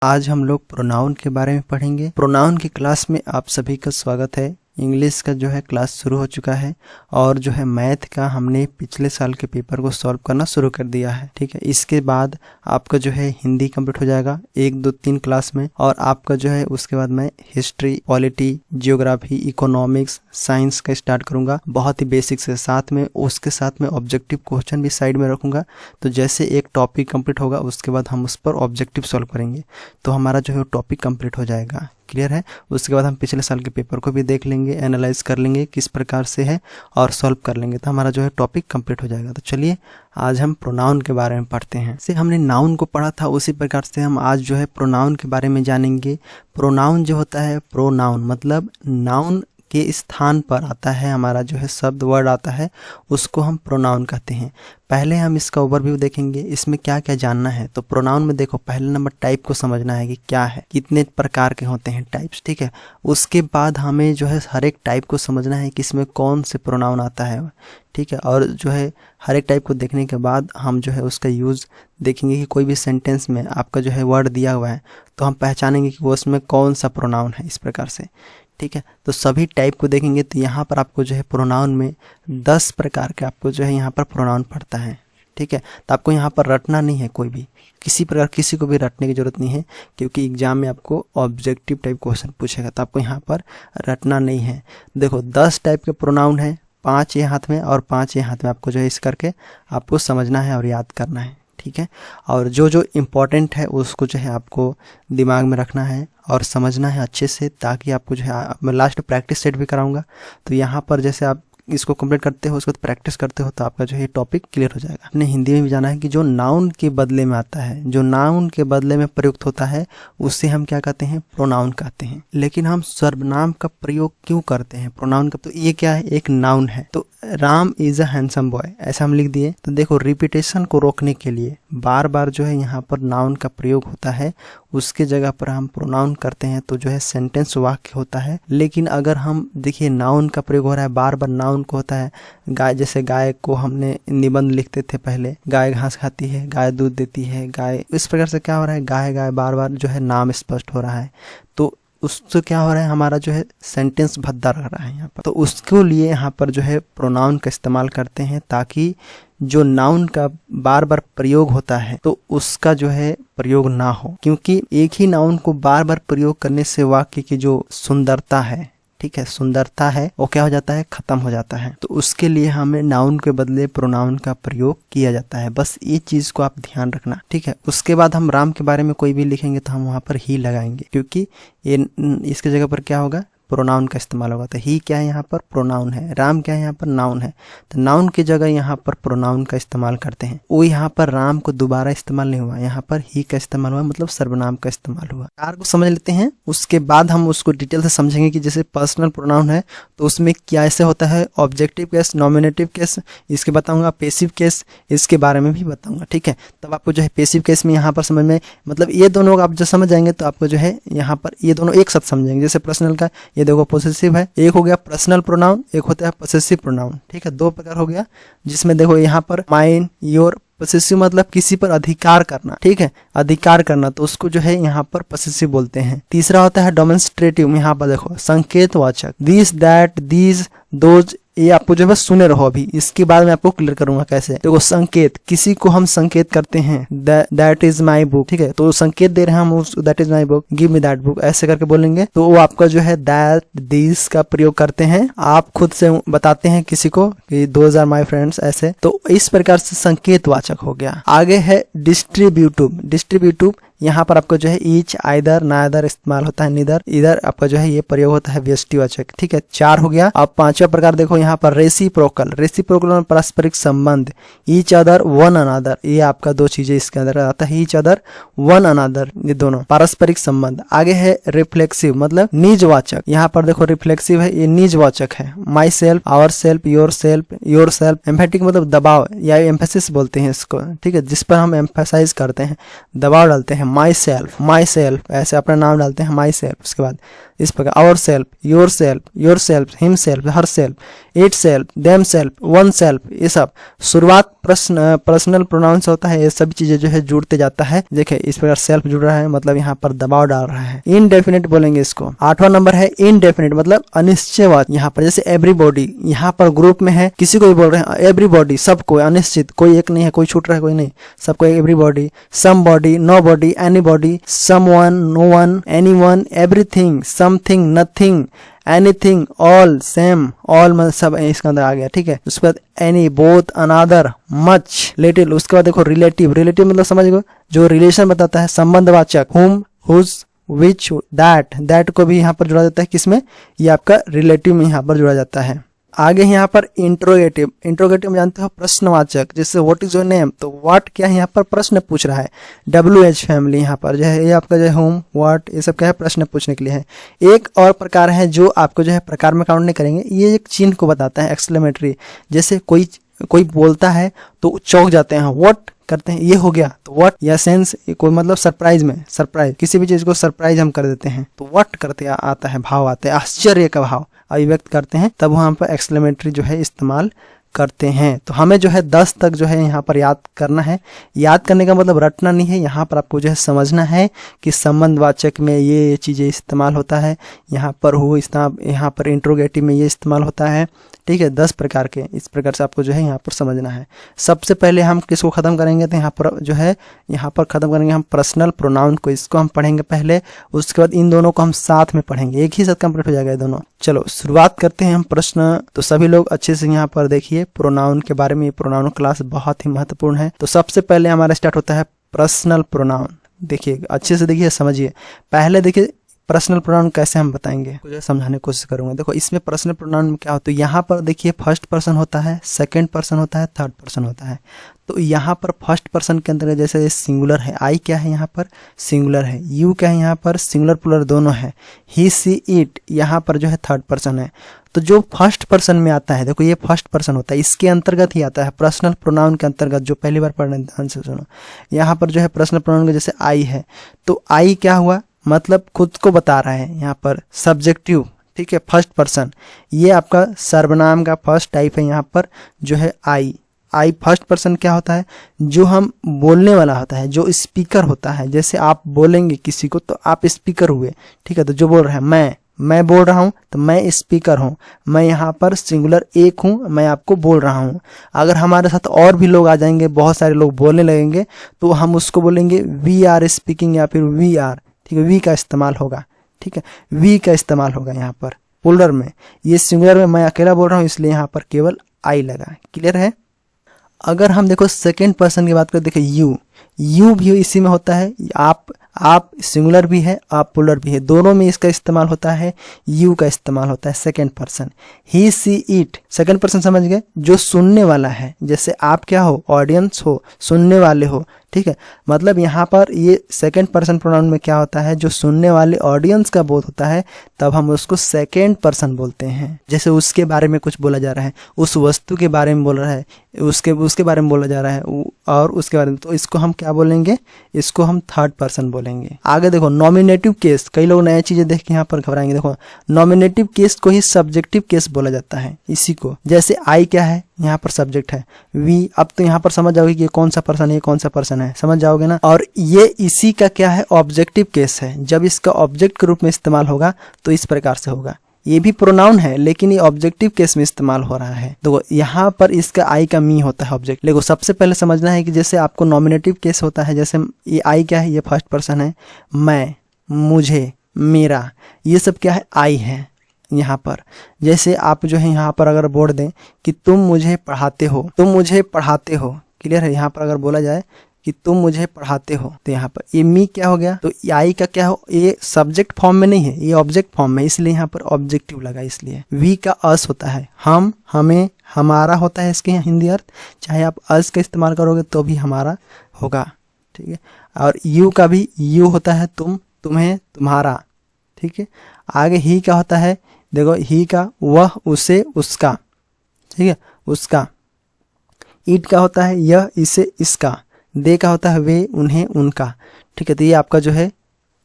आज हम लोग प्रोनाउन के बारे में पढ़ेंगे। प्रोनाउन की क्लास में आप सभी का स्वागत है। इंग्लिश का जो है क्लास शुरू हो चुका है और जो है मैथ का हमने पिछले साल के पेपर को सॉल्व करना शुरू कर दिया है। ठीक है, इसके बाद आपका जो है हिंदी कंप्लीट हो जाएगा 1, 2, 3 क्लास में, और आपका जो है उसके बाद मैं history, polity, geography, economics, science का स्टार्ट करूंगा बहुत ही बेसिक से। साथ में उसके साथ में ऑब्जेक्टिव क्वेश्चन भी साइड में रखूंगा। तो जैसे एक टॉपिक कंप्लीट होगा उसके बाद हम उस पर ऑब्जेक्टिव सॉल्व करेंगे, तो हमारा जो है टॉपिक कंप्लीट हो जाएगा। क्लियर है? उसके बाद हम पिछले साल के पेपर को भी देख लेंगे, एनालाइज कर लेंगे किस प्रकार से है और सॉल्व कर लेंगे, तो हमारा जो है टॉपिक कंप्लीट हो जाएगा। तो चलिए आज हम प्रोनाउन के बारे में पढ़ते हैं। से हमने नाउन को पढ़ा था, उसी प्रकार से हम आज जो है प्रोनाउन के बारे में जानेंगे। प्रोनाउन जो होता है, प्रोनाउन मतलब नाउन के स्थान पर आता है, हमारा जो है शब्द वर्ड आता है, उसको हम प्रोनाउन कहते हैं। पहले हम इसका ओवरव्यू देखेंगे, इसमें क्या क्या जानना है। तो प्रोनाउन में देखो, पहले नंबर टाइप को समझना है कि क्या है, कितने प्रकार के होते हैं टाइप्स। ठीक है, उसके बाद हमें जो है हर एक टाइप को समझना है कि इसमें कौन से प्रोनाउन आता है। ठीक है, और जो है हर एक टाइप को देखने के बाद हम जो है उसका यूज़ देखेंगे कि कोई भी सेंटेंस में आपका जो है वर्ड दिया हुआ है तो हम पहचानेंगे कि वो उसमें कौन सा प्रोनाउन है, इस प्रकार से। ठीक है, तो सभी टाइप को देखेंगे तो यहाँ पर आपको जो है प्रोनाउन में 10 प्रकार के आपको जो है यहाँ पर प्रोनाउन पड़ता है। ठीक है, तो आपको यहाँ पर रटना नहीं है, कोई भी किसी प्रकार किसी को भी रटने की जरूरत नहीं है, क्योंकि एग्जाम में आपको ऑब्जेक्टिव टाइप क्वेश्चन पूछेगा, तो आपको यहाँ पर रटना नहीं है। देखो 10 टाइप के प्रोनाउन है, 5 ये हाथ में और 5 ये हाथ में, आपको जो है इस करके आपको समझना है और याद करना है। ठीक है, और जो जो इम्पोर्टेंट है उसको जो है आपको दिमाग में रखना है और समझना है अच्छे से, ताकि आपको जो है मैं लास्ट प्रैक्टिस सेट भी कराऊंगा। तो यहाँ पर जैसे आप इसको कंप्लीट करते हो, उसको प्रैक्टिस करते हो, तो आपका जो है टॉपिक क्लियर हो जाएगा। अपने हिंदी में भी जाना है कि जो नाउन के बदले में आता है, जो नाउन के बदले में प्रयुक्त होता है, उससे हम क्या कहते हैं, प्रोनाउन कहते हैं। लेकिन हम सर्वनाम का प्रयोग क्यों करते हैं प्रोनाउन का? तो ये क्या है, एक नाउन है। तो Ram is a handsome boy ऐसा हम लिख दिए। तो देखो रिपीटेशन को रोकने के लिए बार बार जो है यहाँ पर नाउन का प्रयोग होता है, उसके जगह पर हम प्रोनाउन करते हैं, तो जो है सेंटेंस वाक्य होता है। लेकिन अगर हम देखिए नाउन का प्रयोग हो रहा है, बार बार नाउन को होता है। गाय, जैसे गाय को हमने निबंध लिखते थे पहले, गाय घास खाती है, गाय दूध देती है, गाय, इस प्रकार से क्या हो रहा है, गाय गाय बार बार जो है नाम स्पष्ट हो रहा है, तो उससे क्या हो रहा है, हमारा जो है सेंटेंस भद्दा रह रहा है यहाँ पर। तो उसके लिए यहाँ पर जो है प्रोनाउन का इस्तेमाल करते हैं, ताकि जो नाउन का बार बार प्रयोग होता है तो उसका जो है प्रयोग ना हो, क्योंकि एक ही नाउन को बार बार प्रयोग करने से वाक्य की जो सुंदरता है, ठीक है, सुंदरता है, वो क्या हो जाता है, खत्म हो जाता है। तो उसके लिए हमें नाउन के बदले प्रोनाउन का प्रयोग किया जाता है। बस ये चीज को आप ध्यान रखना। ठीक है, उसके बाद हम राम के बारे में कोई भी लिखेंगे तो हम वहां पर ही लगाएंगे, क्योंकि ये इसके जगह पर क्या होगा, प्रोनाउन का इस्तेमाल होगा। तो ही क्या है, यहाँ पर प्रोनाउन है। राम क्या है, यहाँ पर नाउन है। तो नाउन की जगह यहाँ पर प्रोनाउन का इस्तेमाल करते हैं। वो यहाँ पर राम को दोबारा इस्तेमाल नहीं हुआ, यहाँ पर ही का इस्तेमाल हुआ, मतलब सर्वनाम का इस्तेमाल हुआ। कार को समझ लेते हैं, उसके बाद हम उसको डिटेल से समझेंगे कि जैसे पर्सनल प्रोनाउन है तो उसमें क्या ऐसे होता है, ऑब्जेक्टिव केस, नॉमिनेटिव केस, इसके बताऊंगा, पेसिव केस, इसके बारे में भी बताऊंगा। ठीक है, तब आपको जो है पेसिव केस में यहाँ पर समझ में, मतलब ये दोनों आप जो समझ जाएंगे तो आपको जो है यहाँ पर ये दोनों एक साथ समझेंगे। जैसे पर्सनल का ये देखो पॉसेसिव है, एक हो गया पर्सनल प्रोनाउन, एक होता है पॉसेसिव प्रोनाउन। ठीक है, 2 प्रकार हो गया, जिसमें देखो यहाँ पर माइन, योर। पॉसेसिव मतलब किसी पर अधिकार करना, ठीक है, अधिकार करना, तो उसको जो है यहाँ पर पॉसेसिव बोलते हैं। तीसरा होता है डेमोन्स्ट्रेटिव, यहाँ पर देखो संकेतवाचक, दिस, दैट, दीज, दोज, ये आपको जो है सुने रहो। अभी इसके बाद मैं आपको क्लियर करूंगा कैसे। देखो संकेत, किसी को हम संकेत करते हैं, दैट इज माई बुक, ठीक है, तो संकेत दे रहे हैं हम उस, that is my book, give me that book, ऐसे करके बोलेंगे तो वो आपका जो है दैट, दिस का प्रयोग करते हैं। आप खुद से बताते हैं किसी को कि दोज आर माई फ्रेंड्स, ऐसे, तो इस प्रकार से संकेतवाचक हो गया। आगे है डिस्ट्रीब्यूटिव। डिस्ट्रीब्यूटिव यहाँ पर आपको जो है ईच, आइदर, नाइदर इस्तेमाल होता है, निदर, इधर आपका जो है ये प्रयोग होता है व्यष्टिवाचक। ठीक है, 4 हो गया। अब 5वां प्रकार देखो यहाँ पर रेसिप्रोकल। रेसिप्रोकल पारस्परिक संबंध, ईच अदर, वन अनदर, ये आपका 2 चीजें इसके अंदर आता है, ईच अदर, वन अनदर, ये दोनों पारस्परिक संबंध। आगे है रिफ्लेक्सिव मतलब निजवाचक। यहाँ पर देखो रिफ्लेक्सिव है, ये निजवाचक है, myself, ourself, yourself, yourself. Emphatic मतलब दबाव या एम्फेसिस बोलते हैं इसको, ठीक है, जिस पर हम एम्फेसाइज करते हैं, दबाव डालते हैं। माई सेल्फ, ऐसे अपना नाम डालते हैं, माई सेल्फ। उसके बाद इस प्रकार ourself, yourself, himself, herself, itself, themself, oneself, ये सब शुरुआत पर्सनल प्रोनाउन से होता है। ये सभी चीजें जो है जुड़ते जाता है। देखिए इस प्रकार सेल्फ जुड़ रहा है मतलब यहाँ पर दबाव डाल रहा है। इनडेफिनेट बोलेंगे इसको। 8वां नंबर है इनडेफिनेट मतलब अनिश्चयवाद। यहाँ पर जैसे एवरीबॉडी, यहाँ पर ग्रुप में है, किसी को भी बोल रहे हैं एवरीबॉडी, सबको, अनिश्चित, कोई एक नहीं है, कोई छूट रहा है कोई नहीं, सबको everybody. Somebody, nobody, anybody, someone, no one, anyone, everything, something, nothing, anything, all, same, all मतलब सब इसके अंदर आ गया। ठीक है, उसके बाद एनी, बोथ, अनादर, मच, लिटिल। उसके बाद देखो रिलेटिव, रिलेटिव मतलब समझ गो जो रिलेशन बताता है, संबंधवाचक, हुम, हुज, विच, दैट को भी यहाँ पर जुड़ा जाता है। किसमें? ये आपका रिलेटिव में यहाँ पर जुड़ा जाता है। आगे यहाँ पर इंट्रोगेटिव, इंट्रोगेटिव में जानते हो प्रश्नवाचक, जैसे व्हाट इज योर नेम, तो व्हाट क्या है यहाँ पर प्रश्न पूछ रहा है। WH फैमिली यहाँ पर जो है ये आपका जो है होम, व्हाट, ये सब क्या है प्रश्न पूछने के लिए है। एक और प्रकार है जो आपको जो है प्रकार में काउंट नहीं करेंगे, ये एक चिन्ह को बताता है, एक्सक्लेमेटरी। जैसे कोई बोलता है तो चौंक जाते हैं, व्हाट करते हैं, ये हो गया तो व्हाट, या सेंस कोई मतलब सरप्राइज में, सरप्राइज किसी भी चीज को सरप्राइज हम कर देते हैं तो व्हाट करते आता है, भाव आता है, आश्चर्य का भाव अभिव्यक्त करते हैं, तब वहां पर एक्सक्लेमेटरी जो है इस्तेमाल करते हैं। तो हमें जो है 10 तक जो है यहाँ पर याद करना है। याद करने का मतलब रटना नहीं है, यहाँ पर आपको जो है समझना है कि संबंधवाचक में ये चीजें इस्तेमाल होता है, यहाँ पर यहाँ पर इंट्रोगेटिव में ये इस्तेमाल होता है। ठीक है, 10 प्रकार के, इस प्रकार से आपको जो है यहाँ पर समझना है। सबसे पहले हम किसको खत्म करेंगे तो यहाँ पर जो है यहाँ पर खत्म करेंगे हम पर्सनल प्रोनाउन को, इसको हम पढ़ेंगे पहले, उसके बाद इन दोनों को हम साथ में पढ़ेंगे, एक ही साथ कंप्लीट हो जाएगा ये दोनों। चलो शुरुआत करते हैं हम प्रश्न। तो सभी लोग अच्छे से यहाँ पर देखिए प्रोनाउन के बारे में, प्रोनाउन क्लास बहुत ही महत्वपूर्ण है। तो सबसे पहले हमारा स्टार्ट होता है पर्सनल प्रोनाउन। देखिए अच्छे से देखिए, समझिए। पहले देखिए पर्सनल प्रोनाउन कैसे हम बताएंगे, कुछ समझाने की कोशिश करूंगा। देखो इसमें पर्सनल प्रोनाउन में क्या होता है, यहाँ पर देखिए फर्स्ट पर्सन होता है, सेकंड पर्सन होता है, थर्ड पर्सन होता है। तो यहाँ पर फर्स्ट पर्सन के अंदर जैसे सिंगुलर है, आई क्या है यहाँ पर सिंगुलर है, यू क्या है यहाँ पर सिंगुलर प्लुरल दोनों है, ही, सी, इट यहाँ पर जो है थर्ड पर्सन है। तो जो फर्स्ट पर्सन में आता है, देखो ये फर्स्ट पर्सन होता है, इसके अंतर्गत ही आता है पर्सनल प्रोनाउन के अंतर्गत। जो पहली बार पढ़ने ध्यान से सुनो, यहाँ पर जो है पर्सनल प्रोनाउन का जैसे आई है, तो आई क्या हुआ मतलब खुद को बता रहा है, यहाँ पर सब्जेक्टिव। ठीक है, फर्स्ट पर्सन, ये आपका सर्वनाम का फर्स्ट टाइप है यहाँ पर जो है आई। फर्स्ट पर्सन क्या होता है, जो हम बोलने वाला होता है, जो स्पीकर होता है। जैसे आप बोलेंगे किसी को तो आप स्पीकर हुए। ठीक है, तो जो बोल रहा है मैं बोल रहा हूं तो मैं स्पीकर हूं, मैं यहाँ पर सिंगुलर एक हूं, मैं आपको बोल रहा हूं। अगर हमारे साथ और भी लोग आ जाएंगे, बहुत सारे लोग बोलने लगेंगे, तो हम उसको बोलेंगे वी आर स्पीकिंग या फिर वी आर। ठीक है, वी का इस्तेमाल होगा। ठीक है, वी का इस्तेमाल होगा यहाँ पर प्लुरल में। ये सिंगुलर में मैं अकेला बोल रहा हूँ, इसलिए यहाँ पर केवल आई लगा। क्लियर है। अगर हम देखो सेकेंड पर्सन की बात करें, देखो यू भी इसी में होता है। आप सिंगुलर भी है, आप प्लुरल भी है, दोनों में इसका इस्तेमाल होता है। यू का इस्तेमाल होता है second person. He, she, it second person समझ गए, जो सुनने वाला है। जैसे आप क्या हो, ऑडियंस हो, सुनने वाले हो। ठीक है, मतलब यहाँ पर ये सेकेंड पर्सन प्रोनाउन में क्या होता है, जो सुनने वाले ऑडियंस का बोध होता है, तब हम उसको सेकेंड पर्सन बोलते हैं। जैसे उसके बारे में कुछ बोला जा रहा है, उस वस्तु के बारे में बोल रहा है, उसके बारे में बोला जा रहा है और उसके बारे में, तो इसको हम क्या बोलेंगे, इसको हम थर्ड पर्सन बोलेंगे। आगे देखो नॉमिनेटिव केस, कई लोग नई चीजें देख के यहाँ पर घबराएंगे। देखो नॉमिनेटिव केस को ही सब्जेक्टिव केस बोला जाता है इसी को। जैसे आई क्या है, यहाँ पर सब्जेक्ट है, वी, अब तो यहाँ पर समझ जाओगे कि ये कौन सा पर्सन है, ये कौन सा पर्सन है, समझ जाओगे ना। और ये इसी का क्या है, ऑब्जेक्टिव केस है। जब इसका ऑब्जेक्ट के रूप में इस्तेमाल होगा तो इस प्रकार से होगा। ये भी प्रोनाउन है लेकिन ये ऑब्जेक्टिव केस में इस्तेमाल हो रहा है। तो यहाँ पर इसका आई का मी होता है ऑब्जेक्ट। देखो सबसे पहले समझना है कि जैसे आपको नॉमिनेटिव केस होता है, जैसे ये आई क्या है, ये फर्स्ट पर्सन है, मैं, मुझे, मेरा, ये सब क्या है, आई है यहाँ पर। जैसे आप जो है यहाँ पर अगर बोल दें कि तुम मुझे पढ़ाते हो, तुम मुझे पढ़ाते हो। क्लियर है, यहाँ पर अगर बोला जाए कि तुम मुझे पढ़ाते हो, तो यहाँ पर ये मी क्या हो गया, तो आई का क्या हो, ये सब्जेक्ट फॉर्म में नहीं है, ये ऑब्जेक्ट फॉर्म में, इसलिए यहाँ पर ऑब्जेक्टिव लगा। इसलिए वी का अस होता है, हम, हमें, हमारा होता है इसके हिंदी अर्थ। चाहे आप अस का इस्तेमाल करोगे तो भी हमारा होगा। ठीक है, और यू का भी यू होता है, तुम, तुम्हें, तुम्हारा। ठीक है, आगे ही का होता है, देखो ही का वह, उसे, उसका। ठीक है, उसका। इट का होता है यह, इसे, इसका। दे का होता है वे, उन्हें, उनका। ठीक है, तो ये आपका जो है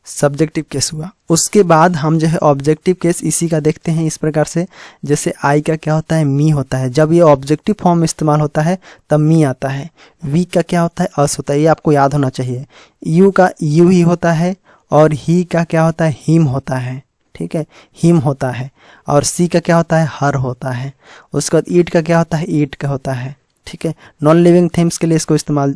सब्जेक्टिव केस हुआ। उसके बाद हम जो है ऑब्जेक्टिव केस इसी का देखते हैं इस प्रकार से, जैसे आई का क्या होता है, मी होता है। जब ये ऑब्जेक्टिव फॉर्म में इस्तेमाल होता है तब मी आता है। वी का क्या होता है, अस होता है, ये आपको याद होना चाहिए। यू का यू ही होता है, और ही का क्या होता है, हिम होता है, ठीक है, हिम होता है। और सी का क्या होता है, हर होता है। उसके बाद ईट का क्या होता है, ईट का होता है, ठीक है। नॉन लिविंग थिंग्स के लिए इसको इस्तेमाल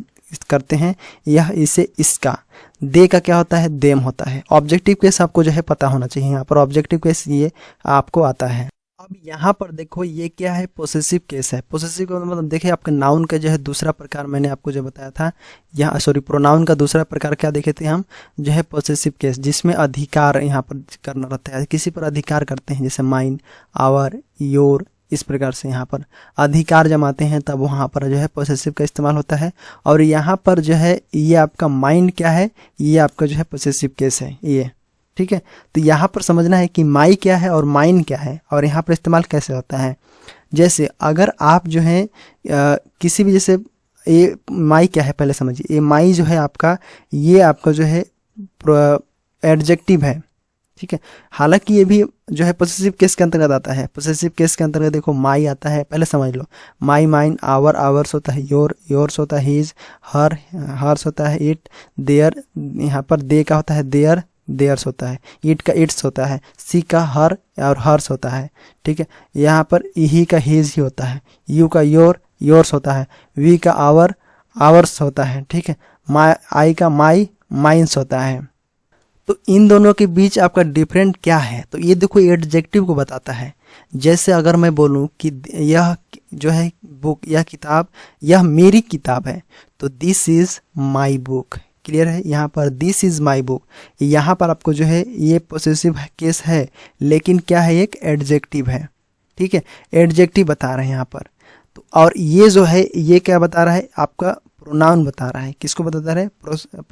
करते हैं, यह इसे इसका। दे का क्या होता है, देम होता है। ऑब्जेक्टिव केस आपको जो है पता होना चाहिए, यहाँ पर ऑब्जेक्टिव केस ये आपको आता है। अब यहाँ पर देखो ये क्या है, पोसेसिव केस है। पोसेसिव का मतलब देखिए आपके नाउन का जो है दूसरा प्रकार मैंने आपको जो बताया था, यहाँ सॉरी प्रोनाउन का दूसरा प्रकार क्या देखे थे हम, जो है पोसेसिव केस, जिसमें अधिकार यहाँ पर करना रहता है, किसी पर अधिकार करते हैं, जैसे माइन, आवर, योर, इस प्रकार से यहाँ पर अधिकार जमाते हैं तब वहाँ पर जो है पोसेसिव का इस्तेमाल होता है। और यहाँ पर जो है ये आपका माइंड क्या है, ये आपका जो है पोसेसिव केस है ये, ठीक है। तो यहाँ पर समझना है कि माई क्या है और माइन क्या है, और यहाँ पर इस्तेमाल कैसे होता है। जैसे अगर आप जो है किसी भी, जैसे ये माई क्या है पहले समझिए, ये माई जो है आपका, ये आपका जो है एडजेक्टिव है, ठीक है। हालांकि ये भी जो है पोसेसिव केस के अंतर्गत आता है। पोसेसिव केस के अंतर्गत देखो माई आता है, पहले समझ लो, माई, माइन, आवर, आवर्स होता है, योर, योर्स होता है, हीज, हर, हर्स होता है, इट, देयर, यहाँ पर दे का होता है देयर, देयर्स होता है, इट का इट्स होता है, सी का हर और हर्स होता है, ठीक है। यहाँ पर ही का हीज ही होता है, यू का योर, योर्स होता है, वी का आवर, आवर्स होता है, ठीक है। आई का माई, माइंस होता है। तो इन दोनों के बीच आपका डिफरेंट क्या है, तो ये देखो एडजेक्टिव को बताता है। जैसे अगर मैं बोलूं कि यह जो है बुक, यह किताब, यह मेरी किताब है, तो this is my book, clear है। यहाँ पर दिस इज माई बुक, यहाँ पर आपको जो है ये पोसेसिव केस है, लेकिन क्या है, एक एडजेक्टिव है, ठीक है, एडजेक्टिव बता रहे हैं यहाँ पर। तो और ये जो है ये क्या बता रहा है, आपका प्रोनाउन बता रहा है। किसको बताता है,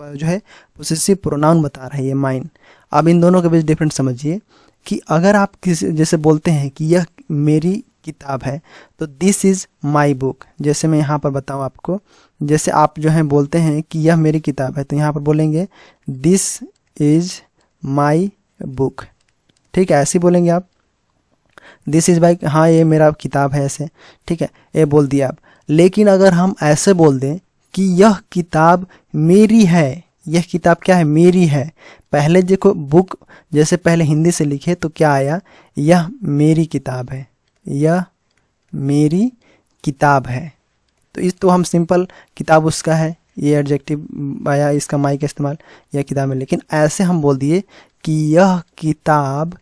जो है पोसेसिव प्रोनाउन बता रहा है ये माइन। अब इन दोनों के बीच डिफरेंट समझिए कि अगर आप किसी जैसे बोलते हैं कि यह मेरी किताब है, तो दिस इज माई बुक। जैसे मैं यहाँ पर बताऊँ आपको, जैसे आप जो है बोलते हैं कि यह मेरी किताब है, तो यहाँ पर बोलेंगे दिस इज माई बुक, ठीक है, ऐसे बोलेंगे आप, दिस इज माई, हाँ ये मेरा किताब है, ऐसे, ठीक है, ये बोल दिया आप। लेकिन अगर हम ऐसे बोल दें कि यह किताब मेरी है, यह किताब क्या है, मेरी है। पहले देखो बुक जैसे पहले हिंदी से लिखे तो क्या आया, यह मेरी किताब है, यह मेरी किताब है। तो इस तो हम सिंपल किताब उसका है, ये एडजेक्टिव आया, इसका माई का इस्तेमाल, यह किताब है। लेकिन ऐसे हम बोल दिए कि यह किताब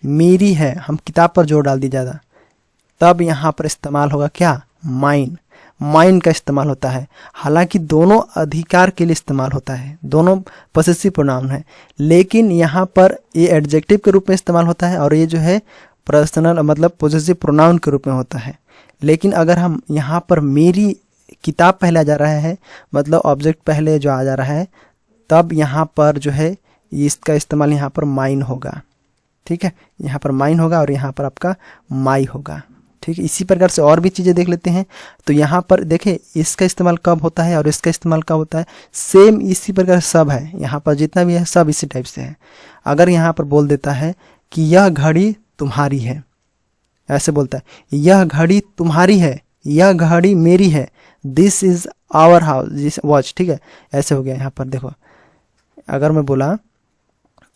मेरी है, हम किताब पर जोर डाल दिए ज़्यादा, तब यहाँ पर इस्तेमाल होगा क्या, माइन, माइन का इस्तेमाल होता है। हालांकि दोनों अधिकार के लिए इस्तेमाल होता है, दोनों पोसेसिव प्रोनाउन है, लेकिन यहाँ पर ये एडजेक्टिव के रूप में इस्तेमाल होता है और ये जो है पर्सनल मतलब पोसेसिव प्रोनाउन के रूप में होता है। लेकिन अगर हम यहाँ पर मेरी किताब पहले आ जा रहा है, मतलब ऑब्जेक्ट पहले जो आ जा रहा है, तब यहाँ पर जो है इसका इस्तेमाल यहाँ पर माइन होगा, ठीक है, यहाँ पर माइन होगा और यहाँ पर आपका माई होगा, ठीक है। इसी प्रकार से और भी चीज़ें देख लेते हैं। तो यहाँ पर देखें इसका इस्तेमाल कब होता है और इसका इस्तेमाल कब होता है, सेम इसी प्रकार सब है, यहाँ पर जितना भी है सब इसी टाइप से है। अगर यहाँ पर बोल देता है कि यह घड़ी तुम्हारी है, ऐसे बोलता है, यह घड़ी तुम्हारी है, यह घड़ी मेरी है, this is our house, this watch, ठीक है, ऐसे हो गया। यहाँ पर देखो अगर मैं बोला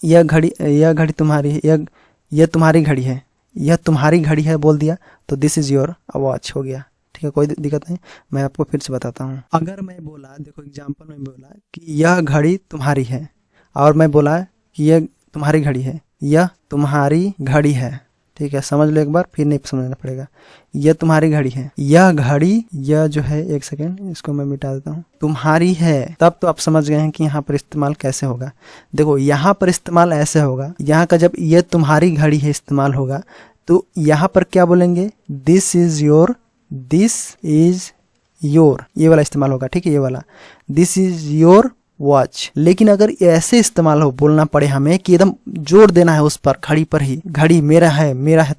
यह घड़ी तुम्हारी है, यह तुम्हारी घड़ी है, यह तुम्हारी घड़ी है बोल दिया, तो दिस इज योर वॉच हो गया, ठीक है, कोई दिक्कत नहीं। मैं आपको फिर से बताता हूँ। अगर मैं बोला, देखो एग्जांपल में बोला कि यह घड़ी तुम्हारी है, और मैं बोला कि यह तुम्हारी घड़ी है, यह तुम्हारी घड़ी है, ठीक है, समझ लो एक बार, फिर नहीं समझना पड़ेगा। यह तुम्हारी घड़ी है, यह घड़ी, यह जो है, एक सेकेंड इसको मैं मिटा देता हूँ, तुम्हारी है, तब तो आप समझ गए हैं कि यहाँ पर इस्तेमाल कैसे होगा। देखो यहाँ पर इस्तेमाल ऐसे होगा, यहाँ का जब यह तुम्हारी घड़ी है इस्तेमाल होगा, तो यहाँ पर क्या बोलेंगे, this is your, this is your, ये वाला इस्तेमाल होगा, ठीक है, ये वाला, दिस इज योर वॉच। लेकिन अगर ऐसे इस्तेमाल हो, बोलना पड़े हमें कि एकदम जोर देना है उस पर, घड़ी पर ही, घड़ी मेरा है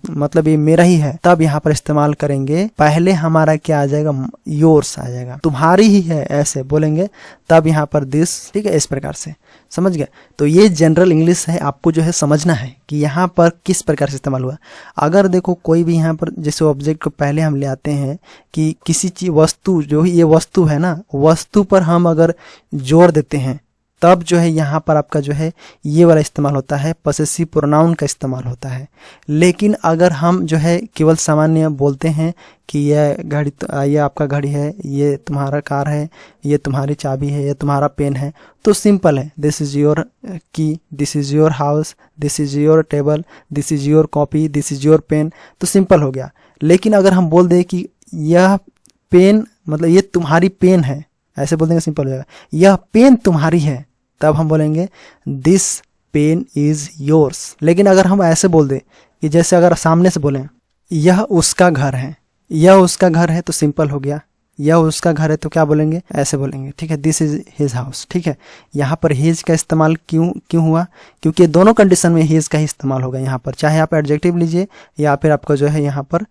मतलब ये मेरा ही है, तब यहाँ पर इस्तेमाल करेंगे। पहले हमारा क्या आ जाएगा, योर्स आ जाएगा, तुम्हारी ही है, ऐसे बोलेंगे, तब यहाँ पर दिस, ठीक है, इस प्रकार से समझ गए। तो ये जनरल इंग्लिश है, आपको जो है समझना है कि यहाँ पर किस प्रकार से इस्तेमाल हुआ। अगर देखो कोई भी यहाँ पर जैसे ऑब्जेक्ट को पहले हम ले आते हैं कि किसी चीज वस्तु, जो ये वस्तु है ना, वस्तु पर हम अगर जोर देते हैं तब जो है यहाँ पर आपका जो है ये वाला इस्तेमाल होता है, पॉसेसिव प्रोनाउन का इस्तेमाल होता है। लेकिन अगर हम जो है केवल सामान्य बोलते हैं कि यह घड़ी, ये आपका घड़ी है, ये तुम्हारा कार है, ये तुम्हारी चाबी है, ये तुम्हारा पेन है, तो सिंपल है, this is your key, this is your house, this is your table, this is your copy, this is your pen, तो सिंपल हो गया। लेकिन अगर हम बोल दें कि यह पेन, मतलब ये तुम्हारी पेन है, ऐसे बोल देंगे, सिंपल हो जाएगा, यह पेन तुम्हारी है, तब हम बोलेंगे दिस पेन इज योर्स। लेकिन अगर हम ऐसे बोल दें कि जैसे अगर सामने से बोलें यह उसका घर है, यह उसका घर है, तो सिंपल हो गया, यह उसका घर है, तो क्या बोलेंगे, ऐसे बोलेंगे, ठीक है, दिस इज हिज हाउस। ठीक है, यहाँ पर हिज का इस्तेमाल क्यों हुआ, क्योंकि दोनों कंडीशन में हिज का ही इस्तेमाल होगा यहाँ पर, चाहे आप एडजेक्टिव लीजिए या फिर आपको जो है यहाँ पर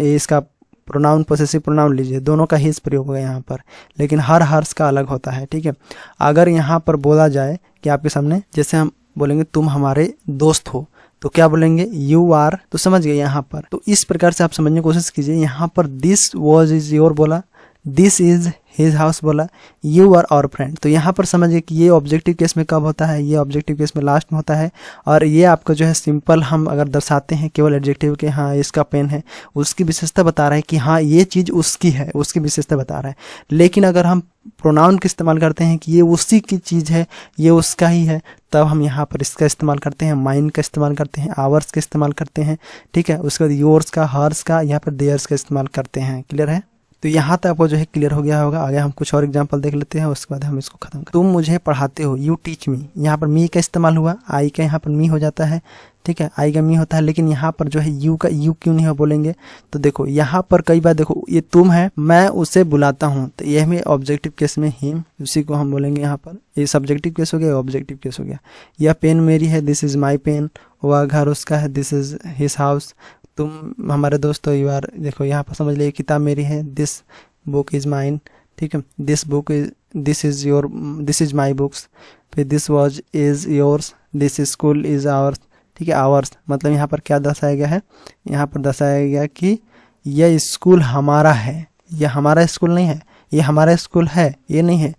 इसका प्रोनाउन, पॉसेसिव प्रोनाउन लीजिए, दोनों का हिज प्रयोग होगा यहाँ पर। लेकिन हर हर्ष का अलग होता है। ठीक है, अगर यहाँ पर बोला जाए कि आपके सामने जैसे हम बोलेंगे तुम हमारे दोस्त हो, तो क्या बोलेंगे, यू आर, तो समझ गए यहाँ पर। तो इस प्रकार से आप समझने की कोशिश कीजिए। यहाँ पर दिस वॉज इज योर बोला, दिस इज हिज हाउस बोला, यू आर आवर फ्रेंड, तो यहाँ पर समझिए कि ये ऑब्जेक्टिव केस में कब होता है, ये ऑब्जेक्टिव केस में लास्ट में होता है। और ये आपको जो है सिंपल हम अगर दर्शाते हैं केवल एडजेक्टिव के, हाँ इसका पेन है, उसकी विशेषता बता रहा है कि हाँ ये चीज़ उसकी है, उसकी विशेषता बता रहा है। लेकिन अगर हम प्रोनाउन का इस्तेमाल करते हैं कि ये उसी की चीज़ है, ये उसका ही है, तब हम यहाँ पर इसका इस्तेमाल करते हैं, माइन का इस्तेमाल करते हैं, आवर्स का इस्तेमाल करते हैं। ठीक है, उसके बाद योर्स का, हर्स का, यहाँ पर देयर्स का इस्तेमाल करते हैं। क्लियर है? तो यहाँ तक आपको जो है क्लियर हो गया होगा। आगे हम कुछ और एग्जांपल देख लेते हैं, उसके बाद हम इसको खत्म। तुम मुझे पढ़ाते हो, यू टीच मी, यहाँ पर मी का इस्तेमाल हुआ, आई का यहाँ पर मी हो जाता है। ठीक है, आई का मी होता है, लेकिन यहाँ पर जो है यू का यू क्यों नहीं हो बोलेंगे, तो देखो यहाँ पर कई बार देखो ये तुम है, मैं उसे बुलाता हूँ, तो यह में ऑब्जेक्टिव केस में हिम, उसी को हम बोलेंगे यहाँ पर, ये सब्जेक्टिव केस हो गया, ऑब्जेक्टिव केस हो गया। यह पेन मेरी है, दिस इज माई पेन, वह घर उसका है, दिस इज हिज हाउस, तुम हमारे दोस्त हो, यू आर, देखो यहाँ पर समझ लीजिए किताब मेरी है, दिस बुक इज माइन। ठीक है, this book is, this is your, this is my books, फिर this watch is yours, this school is ours. ठीक है, आवर्स मतलब यहाँ पर क्या दर्शाया गया है, यहाँ पर दर्शाया गया कि यह स्कूल हमारा है, यह हमारा स्कूल नहीं है, ये हमारा स्कूल है, ये नहीं है,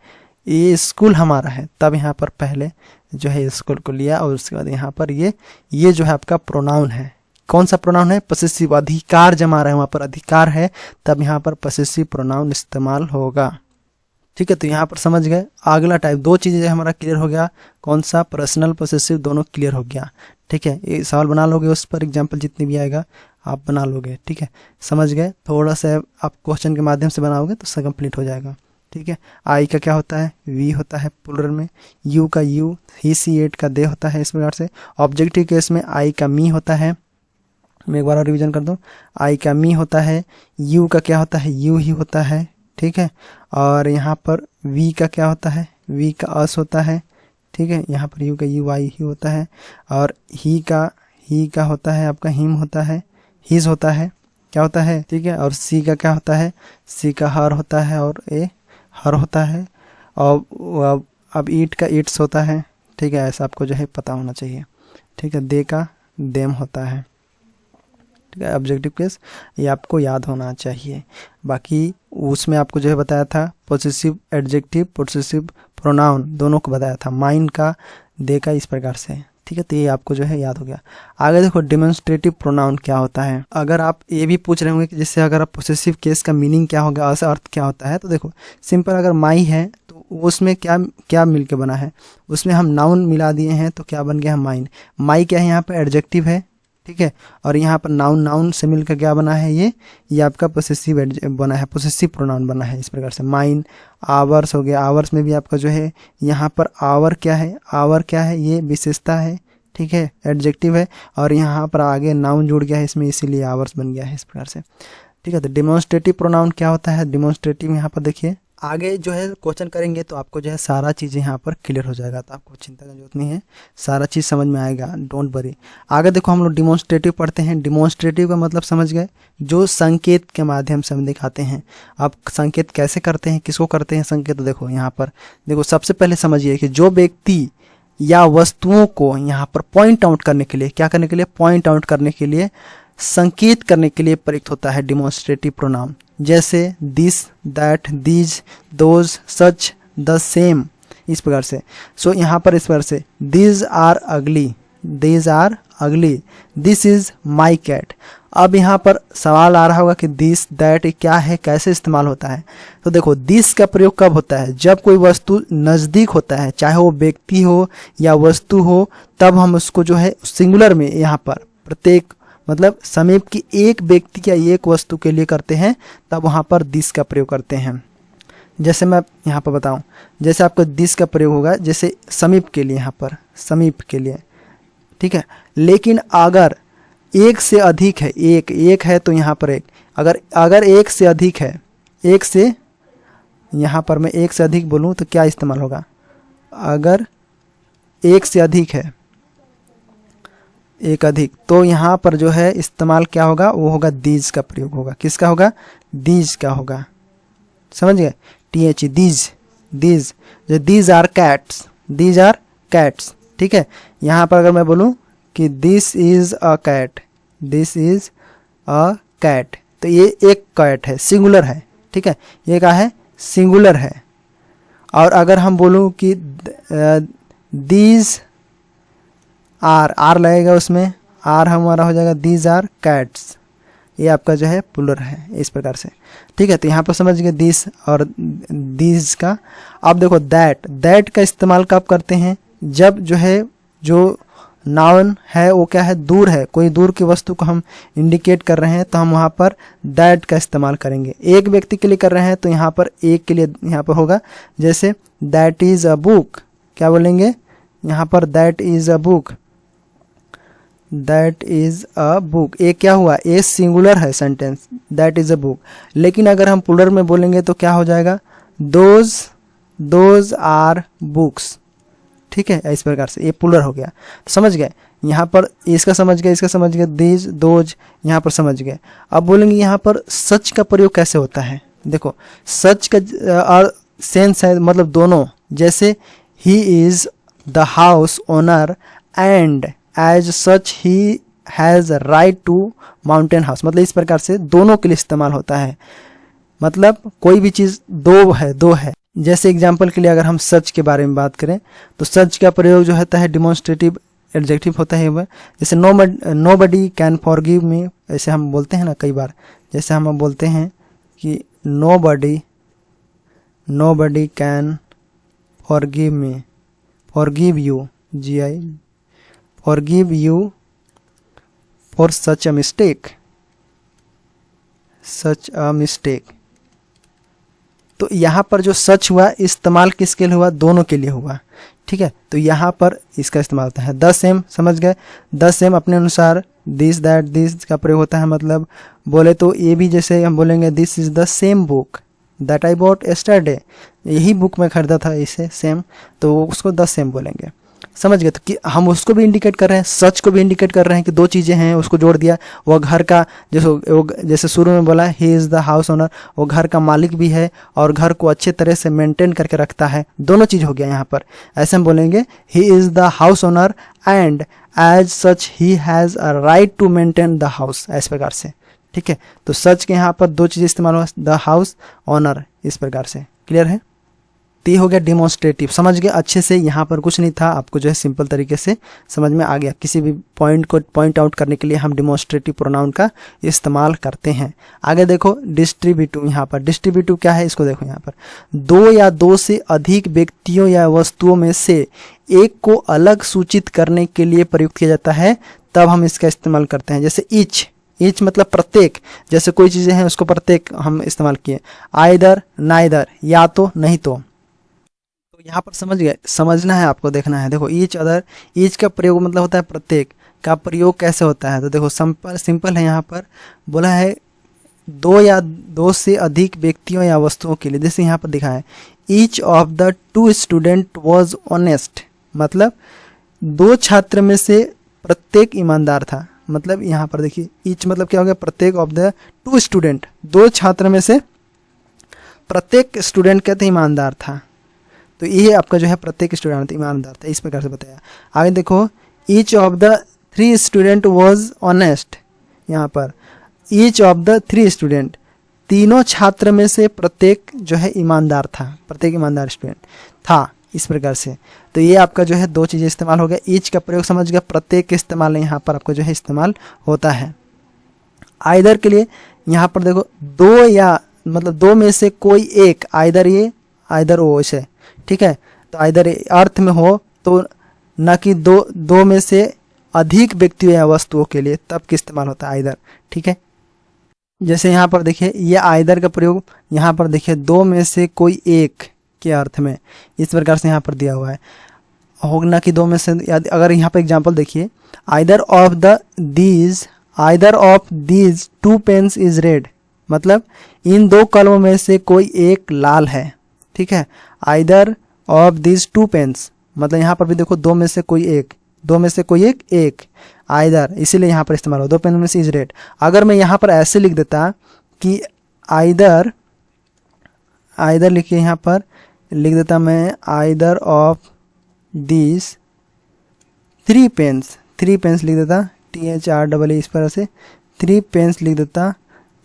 ये स्कूल हमारा है। तब यहाँ पर पहले जो है स्कूल को लिया और उसके बाद यहाँ पर ये जो है आपका प्रोनाउन है। कौन सा प्रोनाउन है, पॉसेसिव, अधिकार जमा रहे हैं, वहाँ पर अधिकार है, तब यहाँ पर पॉसेसिव प्रोनाउन इस्तेमाल होगा। ठीक है, तो यहाँ पर समझ गए। अगला टाइप, दो चीज़ें हमारा क्लियर हो गया, कौन सा, पर्सनल, पॉसेसिव, दोनों क्लियर हो गया। ठीक है, ये सवाल बना लोगे, उस पर एग्जाम्पल जितनी भी आएगा आप बना लोगे। ठीक है, समझ गए। थोड़ा सा आप क्वेश्चन के माध्यम से बनाओगे तो उससे कंप्लीट हो जाएगा। ठीक है, आई का क्या होता है, वी होता है प्लुरल में, यू का यू, ही सी एट का दे होता है। इस प्रकार से ऑब्जेक्टिव केस में आई का मी होता है, मैं एक बार और रिवीजन कर दूं, आई का मी होता है, यू का क्या होता है, यू ही होता है। ठीक है, और यहाँ पर वी का क्या होता है, वी का अस होता है। ठीक है, यहाँ पर यू का यू आई ही होता है, और ही का होता है आपका हिम होता है, हिज होता है, क्या होता है। ठीक है, और सी का क्या होता है, सी का हर होता है, और ए हर होता है, और अब ईट का इट्स होता है। ठीक है, ऐसा आपको जो है पता होना चाहिए। ठीक है, दे का देम होता है। ठीक है, ऑब्जेक्टिव केस ये आपको याद होना चाहिए। बाकी उसमें आपको जो है बताया था पॉसेसिव एडजेक्टिव, पॉसेसिव प्रोनाउन दोनों को बताया था, माइंड का, दे का, इस प्रकार से। ठीक है, तो ये आपको जो है याद हो गया। आगे देखो डेमोन्स्ट्रेटिव प्रोनाउन क्या होता है। अगर आप ये भी पूछ रहे होंगे कि जैसे अगर आप पॉसेसिव केस का मीनिंग क्या होगा, अर्थ क्या होता है, तो देखो सिंपल, अगर माई है तो उसमें क्या मिल के बना है, उसमें हम नाउन मिला दिए हैं तो क्या बन गया है, माइन। माई क्या है, यहाँ पर एडजेक्टिव है। ठीक है, और यहाँ पर नाउन से मिलकर क्या बना है, ये आपका पॉसेसिव बना है, पॉसेसिव प्रोनाउन बना है। इस प्रकार से माइन, आवर्स हो गया, आवर्स में भी आपका जो है यहाँ पर आवर क्या है, ये विशेषता है। ठीक है, एडजेक्टिव है, और यहाँ पर आगे नाउन जुड़ गया है इसमें, इसीलिए आवर्स बन गया है इस प्रकार से। ठीक है, तो डेमोन्स्ट्रेटिव प्रोनाउन क्या होता है, डेमोन्स्ट्रेटिव यहाँ पर देखिए आगे जो है क्वेश्चन करेंगे तो आपको जो है सारा चीज़ यहाँ पर क्लियर हो जाएगा, तो आपको चिंता करने की जरूरत नहीं है, सारा चीज़ समझ में आएगा, डोंट वरी। आगे देखो हम लोग डिमॉन्स्ट्रेटिव पढ़ते हैं। डिमॉन्स्ट्रेटिव का मतलब समझ गए, जो संकेत के माध्यम से हम दिखाते हैं। आप संकेत कैसे करते हैं, किसको करते हैं संकेत, तो देखो यहाँ पर देखो सबसे पहले समझिए कि जो व्यक्ति या वस्तुओं को यहाँ पर पॉइंट आउट करने के लिए, क्या करने के लिए, पॉइंट आउट करने के लिए, संकेत करने के लिए प्रयुक्त होता है डिमॉन्स्ट्रेटिव प्रोनाउन। जैसे this, that, these, those, such, the, same, इस प्रकार से। सो यहाँ पर इस प्रकार से these are ugly, these are ugly, this is my cat. अब यहाँ पर सवाल आ रहा होगा कि दिस, दैट क्या है, कैसे इस्तेमाल होता है। तो देखो दिस का प्रयोग कब होता है, जब कोई वस्तु नज़दीक होता है, चाहे वो व्यक्ति हो या वस्तु हो, तब हम उसको जो है सिंगुलर में यहाँ पर प्रत्येक मतलब समीप की एक व्यक्ति या एक वस्तु के लिए करते हैं, तब वहाँ पर दिस का प्रयोग करते हैं। जैसे मैं यहाँ पर बताऊँ, जैसे आपको दिस का प्रयोग होगा जैसे समीप के लिए, यहाँ पर समीप के लिए, ठीक है। लेकिन अगर एक से अधिक है, एक है तो यहाँ पर एक, अगर एक से अधिक है, एक से, यहाँ पर मैं एक से अधिक बोलूँ तो क्या इस्तेमाल होगा, अगर एक से अधिक है, एक अधिक, तो यहाँ पर जो है इस्तेमाल क्या होगा, वो होगा दीज का प्रयोग होगा। किसका होगा, दीज का होगा, समझ गए, TH, दीज, दीज, जो these are cats, these are cats, ठीक है। यहाँ पर अगर मैं बोलूँ कि this is a cat, this is a cat, तो ये एक कैट है, सिंगुलर है, ठीक है, ये क्या है, सिंगुलर है। और अगर हम बोलूँ कि दीज आर लगेगा उसमें, आर हमारा हो जाएगा दीज आर कैट्स, ये आपका जो है प्लूरल है, इस प्रकार से, ठीक है। तो यहाँ पर समझ गए दिस और दीज का। अब देखो दैट का इस्तेमाल कब करते हैं, जब जो है जो नाउन है वो क्या है, दूर है, कोई दूर की वस्तु को हम इंडिकेट कर रहे हैं तो हम वहाँ पर दैट का इस्तेमाल करेंगे। एक व्यक्ति के लिए कर रहे हैं तो यहाँ पर एक के लिए यहाँ पर होगा, जैसे दैट इज अ बुक, क्या बोलेंगे यहाँ पर, that is a book, that is a book, ये क्या हुआ, ये सिंगुलर है sentence, that is a book. लेकिन अगर हम प्लूरल में बोलेंगे तो क्या हो जाएगा, दोज आर बुक्स, ठीक है, इस प्रकार से ये प्लूरल हो गया। समझ गए, यहाँ पर इसका समझ गए, इसका समझ गए, दीज, दोज, यहाँ पर समझ गए। अब बोलेंगे यहाँ पर सच का प्रयोग कैसे होता है। देखो सच का और सेंस है, मतलब दोनों, जैसे he is the house owner and as such he has right to maintain house, मतलब इस प्रकार से दोनों के लिए इस्तेमाल होता है। मतलब कोई भी चीज़ दो है। जैसे एग्जाम्पल के लिए अगर हम सच के बारे में बात करें तो सच का प्रयोग जो होता है डिमॉन्स्ट्रेटिव एडजेक्टिव होता है वह, जैसे नोबडी कैन फॉरगिव मी, ऐसे हम बोलते हैं ना कई बार, जैसे हम बोलते हैं कि nobody can forgive me, forgive you, forgive you for such a mistake, तो यहाँ पर जो सच हुआ इस्तेमाल किसके लिए हुआ, दोनों के लिए हुआ, ठीक है। तो यहाँ पर इसका इस्तेमाल होता है। द सेम, समझ गए, द सेम अपने अनुसार, दिस, दैट, दिस का प्रयोग होता है। मतलब बोले तो ये भी जैसे हम बोलेंगे this is the same book that I bought yesterday, यही बुक मैं खरीदा था इसे, सेम, तो उसको द सेम बोलेंगे। समझ गए, तो कि हम उसको भी इंडिकेट कर रहे हैं, सच को भी इंडिकेट कर रहे हैं कि दो चीज़ें हैं, उसको जोड़ दिया। वो घर का जैसे शुरू में बोला ही इज़ द हाउस ओनर, वो घर का मालिक भी है और घर को अच्छे तरह से मेंटेन करके रखता है, दोनों चीज़ हो गया यहाँ पर। ऐसे हम बोलेंगे he is the house owner and as such he has a right to maintain the house, इस प्रकार से, ठीक है। तो सच के यहाँ पर दो चीज़ें इस्तेमाल हुआ, द हाउस ओनर, इस प्रकार से। क्लियर है, तो ये हो गया डिमॉन्स्ट्रेटिव। समझ गए अच्छे से, यहाँ पर कुछ नहीं था, आपको जो है सिंपल तरीके से समझ में आ गया। किसी भी पॉइंट को पॉइंट आउट करने के लिए हम डिमॉन्स्ट्रेटिव प्रोनाउन का इस्तेमाल करते हैं। आगे देखो डिस्ट्रीब्यूटिव, यहाँ पर डिस्ट्रीब्यूटिव क्या है इसको देखो। यहाँ पर दो या दो से अधिक व्यक्तियों या वस्तुओं में से एक को अलग सूचित करने के लिए प्रयुक्त किया जाता है, तब हम इसका इस्तेमाल करते हैं। जैसे ईच मतलब प्रत्येक, जैसे कोई चीज़ें हैं उसको प्रत्येक हम इस्तेमाल किए। आइदर, नाइदर, या तो नहीं तो यहाँ पर समझ गए, समझना है आपको, देखना है। देखो ईच अदर, ईच का प्रयोग मतलब होता है प्रत्येक, का प्रयोग कैसे होता है, तो देखो सिंपल है। यहाँ पर बोला है दो या दो से अधिक व्यक्तियों या वस्तुओं के लिए, जैसे यहाँ पर दिखा है each of the two student was honest, मतलब दो छात्र में से प्रत्येक ईमानदार था। मतलब यहाँ पर देखिए ईच मतलब क्या हो गया, प्रत्येक ऑफ द टू स्टूडेंट, दो छात्र में से प्रत्येक स्टूडेंट कहते ईमानदार था। तो ये आपका जो है प्रत्येक स्टूडेंट ईमानदार था, इस प्रकार से बताया। आगे देखो each of the three student was honest, यहाँ पर each of the three student, तीनों छात्र में से प्रत्येक जो है ईमानदार था, प्रत्येक ईमानदार स्टूडेंट था, इस प्रकार से। तो ये आपका जो है दो चीज़ें इस्तेमाल हो गया। ईच का प्रयोग समझ गया, प्रत्येक के इस्तेमाल यहाँ पर आपको जो है इस्तेमाल होता है। आइदर के लिए यहाँ पर देखो दो या मतलब दो में से कोई एक, आइदर ये आइदर वो, ऐसे ठीक है। तो आइदर अर्थ में हो तो न कि दो में से अधिक व्यक्तियों या वस्तुओं के लिए, तब के इस्तेमाल होता है आइदर, ठीक है। जैसे यहाँ पर देखिए ये आइदर का प्रयोग यहाँ पर देखिए दो में से कोई एक के अर्थ में, इस प्रकार से यहाँ पर दिया हुआ है, हो ना कि दो में से। अगर यहाँ पर एग्जांपल देखिए either of these two pens is red, मतलब इन दो कलमों में से कोई एक लाल है, ठीक है। Either of these two pens मतलब यहाँ पर भी देखो दो में से कोई एक, दो में से कोई एक आइदर, इसीलिए यहाँ पर इस्तेमाल हो, दो पेन में से इज रेड। अगर मैं यहाँ पर ऐसे लिख देता कि आइदर लिखिए, यहाँ पर लिख देता मैं either of these three pens लिख देता, THREE इस तरह से थ्री पेन्स लिख देता,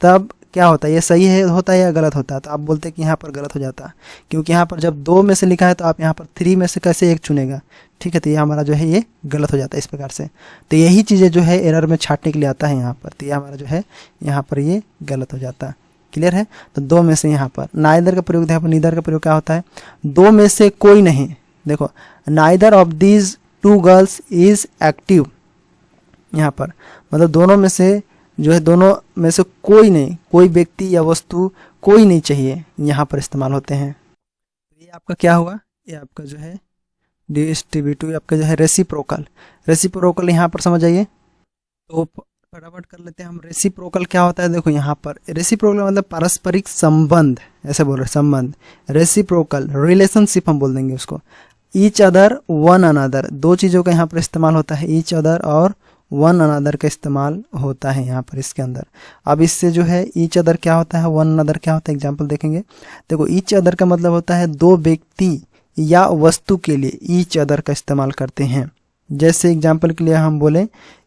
तब क्या होता है, ये सही है होता है या गलत होता है? तो आप बोलते हैं कि यहाँ पर गलत हो जाता, क्योंकि यहाँ पर जब दो में से लिखा है तो आप यहाँ पर थ्री में से कैसे एक चुनेगा, ठीक है। तो ये हमारा जो है ये गलत हो जाता है इस प्रकार से। तो यही चीज़ें जो है एरर में छाटने के लिए आता है यहाँ पर, तो ये हमारा जो है यहाँ पर ये गलत हो जाता है। क्लियर है? तो दो में से यहाँ पर नाइदर का प्रयोग, यहाँ पर नीदर का प्रयोग क्या होता है, दो में से कोई नहीं। देखो neither of these to girls is active, यहाँ पर मतलब दोनों में से जो है, दोनों में से कोई नहीं, कोई व्यक्ति या वस्तु कोई नहीं चाहिए, यहाँ पर इस्तेमाल होते हैं। ये आपका क्या हुआ, ये आपका जो है डिस्ट्रीब्यूटिव, आपका जो है रेसिप्रोकल यहाँ पर समझ आइए। तो फटाफट कर लेते हैं हम। रेसिप्रोकल क्या होता है, देखो यहाँ पर रेसिप्रोकल मतलब पारस्परिक संबंध, ऐसे बोल रहे संबंध, रेसिप्रोकल रिलेशनशिप हम बोल देंगे उसको। ईच अदर वन अनदर, दो चीज़ों का यहाँ पर इस्तेमाल होता है, ईच अदर और वन अनदर का इस्तेमाल होता है यहाँ पर इसके अंदर। अब इससे जो है ईच अदर क्या होता है, वन अनदर क्या होता है, एग्जाम्पल देखेंगे। देखो ईच अदर का मतलब होता है दो व्यक्ति या वस्तु के लिए ईच अदर का इस्तेमाल करते हैं। जैसे एग्जाम्पल के लिए हम बोले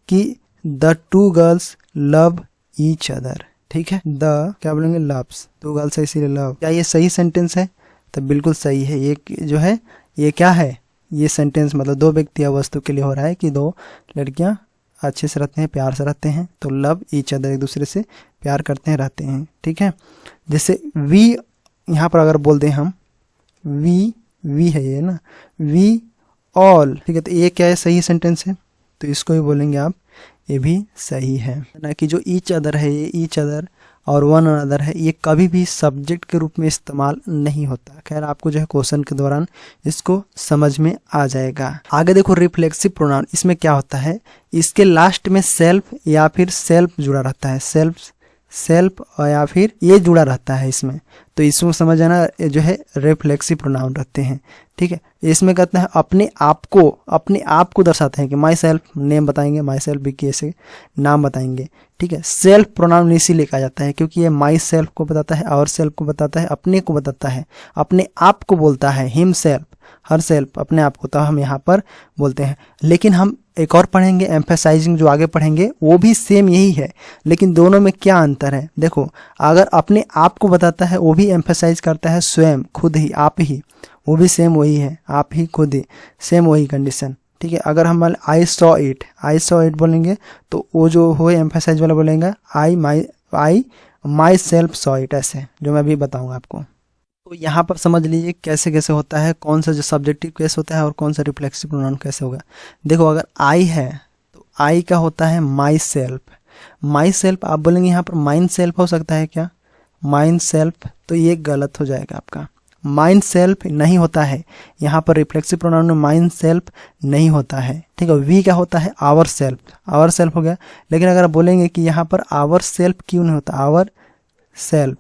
कि the two girls love each other, ठीक है। द क्या बोलेंगे, लव्स, टू गर्ल्स है इसीलिए लव। क्या ये सही सेंटेंस है? तो बिल्कुल सही है। ये जो है ये क्या है, ये सेंटेंस मतलब दो व्यक्ति या वस्तु के लिए हो रहा है कि दो लड़कियां अच्छे से रहते हैं, प्यार से रहते हैं, तो लव ईच अदर, एक दूसरे से प्यार करते हैं, रहते हैं, ठीक है। जैसे वी, यहाँ पर अगर बोल दें हम वी है ये ना, वी ऑल, ठीक है। तो ये क्या है, सही सेंटेंस है, तो इसको भी बोलेंगे आप, ये भी सही है ना। कि जो ईच अदर है, ये ईच अदर और वन अनदर है, ये कभी भी सब्जेक्ट के रूप में इस्तेमाल नहीं होता। खैर आपको जो है क्वेश्चन के दौरान इसको समझ में आ जाएगा। आगे देखो रिफ्लेक्सिव प्रोनाउन, इसमें क्या होता है, इसके लास्ट में सेल्फ या फिर सेल्फ जुड़ा रहता है, सेल्फ और या फिर ये जुड़ा रहता है इसमें। तो इसमें समझ आना जो है रिफ्लेक्सिव प्रोनाउन रहते हैं, ठीक है। इसमें कहते हैं अपने आप को दर्शाते हैं कि माई सेल्फ, नेम बताएंगे, माई सेल्फ भी ऐसे नाम बताएंगे, ठीक है। सेल्फ प्रोनाउन इसीलिए कहा जाता है क्योंकि ये माई सेल्फ को बताता है, आवर सेल्फ को बताता है, अपने को बताता है, अपने आप को बोलता है, हिम सेल्फ, हर सेल्फ, अपने आप को, तो हम यहाँ पर बोलते हैं। लेकिन हम एक और पढ़ेंगे एम्फेसाइजिंग, जो आगे पढ़ेंगे वो भी सेम यही है, लेकिन दोनों में क्या अंतर है। देखो अगर अपने आप को बताता है वो भी एम्फेसाइज करता है स्वयं, खुद ही, आप ही, वो भी सेम वही है, आप ही, खुद ही, सेम वही कंडीशन, ठीक है। अगर हम आई सॉ इट बोलेंगे तो वो जो हो एम्फेसाइज वाला बोलेंगे आई माई सेल्फ सॉ इट, ऐसे जो मैं अभी बताऊंगा आपको। तो यहाँ पर समझ लीजिए कैसे कैसे होता है, कौन सा जो सब्जेक्टिव केस होता है और कौन सा रिफ्लेक्सिव प्रोनाउन कैसे होगा। देखो अगर आई है तो आई का होता है माई सेल्फ, आप बोलेंगे यहाँ पर माइंड सेल्फ हो सकता है क्या, माइंड सेल्फ, तो ये गलत हो जाएगा आपका। माइंड सेल्फ नहीं होता है यहाँ पर, रिफ्लेक्सिव प्रोनाउन में माइंड सेल्फ नहीं होता है, ठीक है। वी का होता है आवर सेल्फ हो गया। लेकिन अगर आप बोलेंगे कि यहाँ पर आवर सेल्फ क्यों नहीं होता, आवर सेल्फ,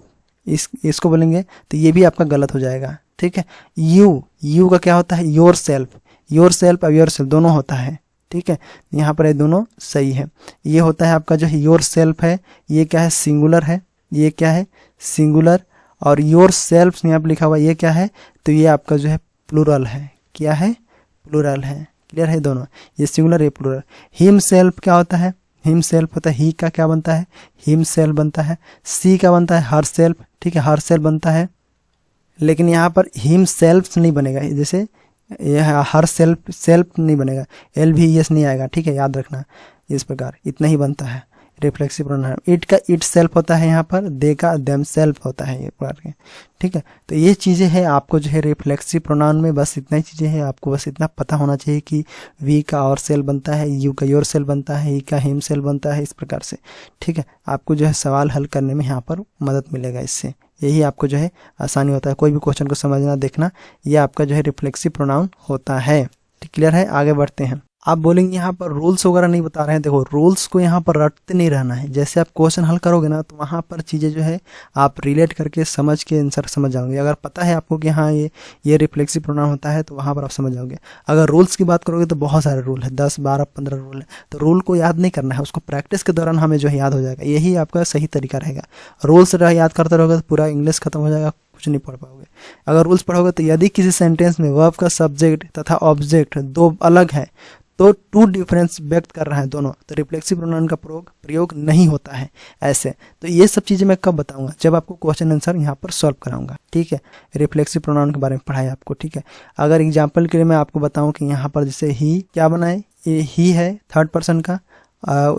इसको बोलेंगे तो ये भी आपका गलत हो जाएगा, ठीक है। यू का क्या होता है, योर सेल्फ, योर सेल्फ और योर सेल्फ दोनों होता है, ठीक है। यहाँ पर ये दोनों सही है। ये होता है आपका जो है योर सेल्फ है, ये क्या है, सिंगुलर है, ये क्या है, सिंगुलर। और योर सेल्फ यहाँ पर लिखा हुआ ये क्या है, तो ये आपका जो है प्लूरल है, क्या है, प्लूरल है। क्लियर है दोनों, ये सिंगुलर ये प्लूरल। हिम सेल्फ क्या होता है, हिम सेल्फ होता है, ही का क्या बनता है, हिम सेल्फ बनता है। सी का बनता है हर सेल्फ, ठीक है, हर सेल्फ बनता है। लेकिन यहाँ पर हिम सेल्फ नहीं बनेगा, जैसे यह हर सेल्फ नहीं बनेगा, एल भी यस नहीं आएगा, ठीक है, याद रखना। इस प्रकार इतना ही बनता है रिफ्लेक्सिव प्रोनाउन। इट का इट सेल्फ होता है, यहाँ पर दे का देम सेल्फ होता है, ये प्रकार के, ठीक है। तो ये चीज़ें हैं आपको जो है रिफ्लेक्सिव प्रोनाउन में, बस इतना ही चीज़ें हैं, आपको बस इतना पता होना चाहिए कि वी का और सेल बनता है, यू का योर सेल बनता है, ही का हिम सेल बनता है, इस प्रकार से, ठीक है। आपको जो है सवाल हल करने में यहाँ पर मदद मिलेगा, इससे यही आपको जो है आसानी होता है। कोई भी क्वेश्चन को समझना देखना, ये आपका जो है रिफ्लेक्सिव प्रोनाउन होता है। क्लियर है, आगे बढ़ते हैं। आप बोलेंगे यहाँ पर रूल्स वगैरह नहीं बता रहे हैं, देखो रूल्स को यहाँ पर रटते नहीं रहना है। जैसे आप क्वेश्चन हल करोगे ना, तो वहाँ पर चीज़ें जो है आप रिलेट करके समझ के आंसर समझ जाओगे। अगर पता है आपको कि हाँ ये रिफ्लेक्सिव प्रोनाउन होता है, तो वहाँ पर आप समझ जाओगे। अगर रूल्स की बात करोगे तो बहुत सारे रूल है, 10 12 15 रूल है। तो रूल को याद नहीं करना है, उसको प्रैक्टिस के दौरान हमें जो है याद हो जाएगा, यही आपका सही तरीका रहेगा। रूल्स याद करते रहोगे तो पूरा इंग्लिश खत्म हो जाएगा, कुछ नहीं पढ़ पाओगे। अगर रूल्स पढ़ोगे तो यदि किसी सेंटेंस में वर्ब का सब्जेक्ट तथा ऑब्जेक्ट दो अलग है, तो टू डिफरेंस व्यक्त कर रहा है दोनों, तो रिफ्लेक्सिव प्रोनाउन का प्रयोग नहीं होता है ऐसे। तो ये सब चीज़ें मैं कब बताऊंगा, जब आपको क्वेश्चन आंसर यहाँ पर सॉल्व कराऊंगा, ठीक है। रिफ्लेक्सिव प्रोनाउन के बारे में पढ़ाई आपको, ठीक है। अगर एग्जाम्पल के लिए मैं आपको बताऊं कि यहाँ पर जैसे ही क्या बनाए, ये ही है थर्ड पर्सन का,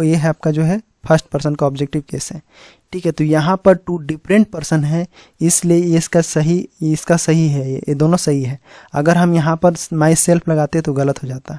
ये है आपका जो है फर्स्ट पर्सन का ऑब्जेक्टिव केस है, ठीक है। तो यहाँ पर टू डिफरेंट पर्सन है, इसलिए इसका सही है, ये दोनों सही है। अगर हम यहाँ पर माई सेल्फ लगाते तो गलत हो जाता।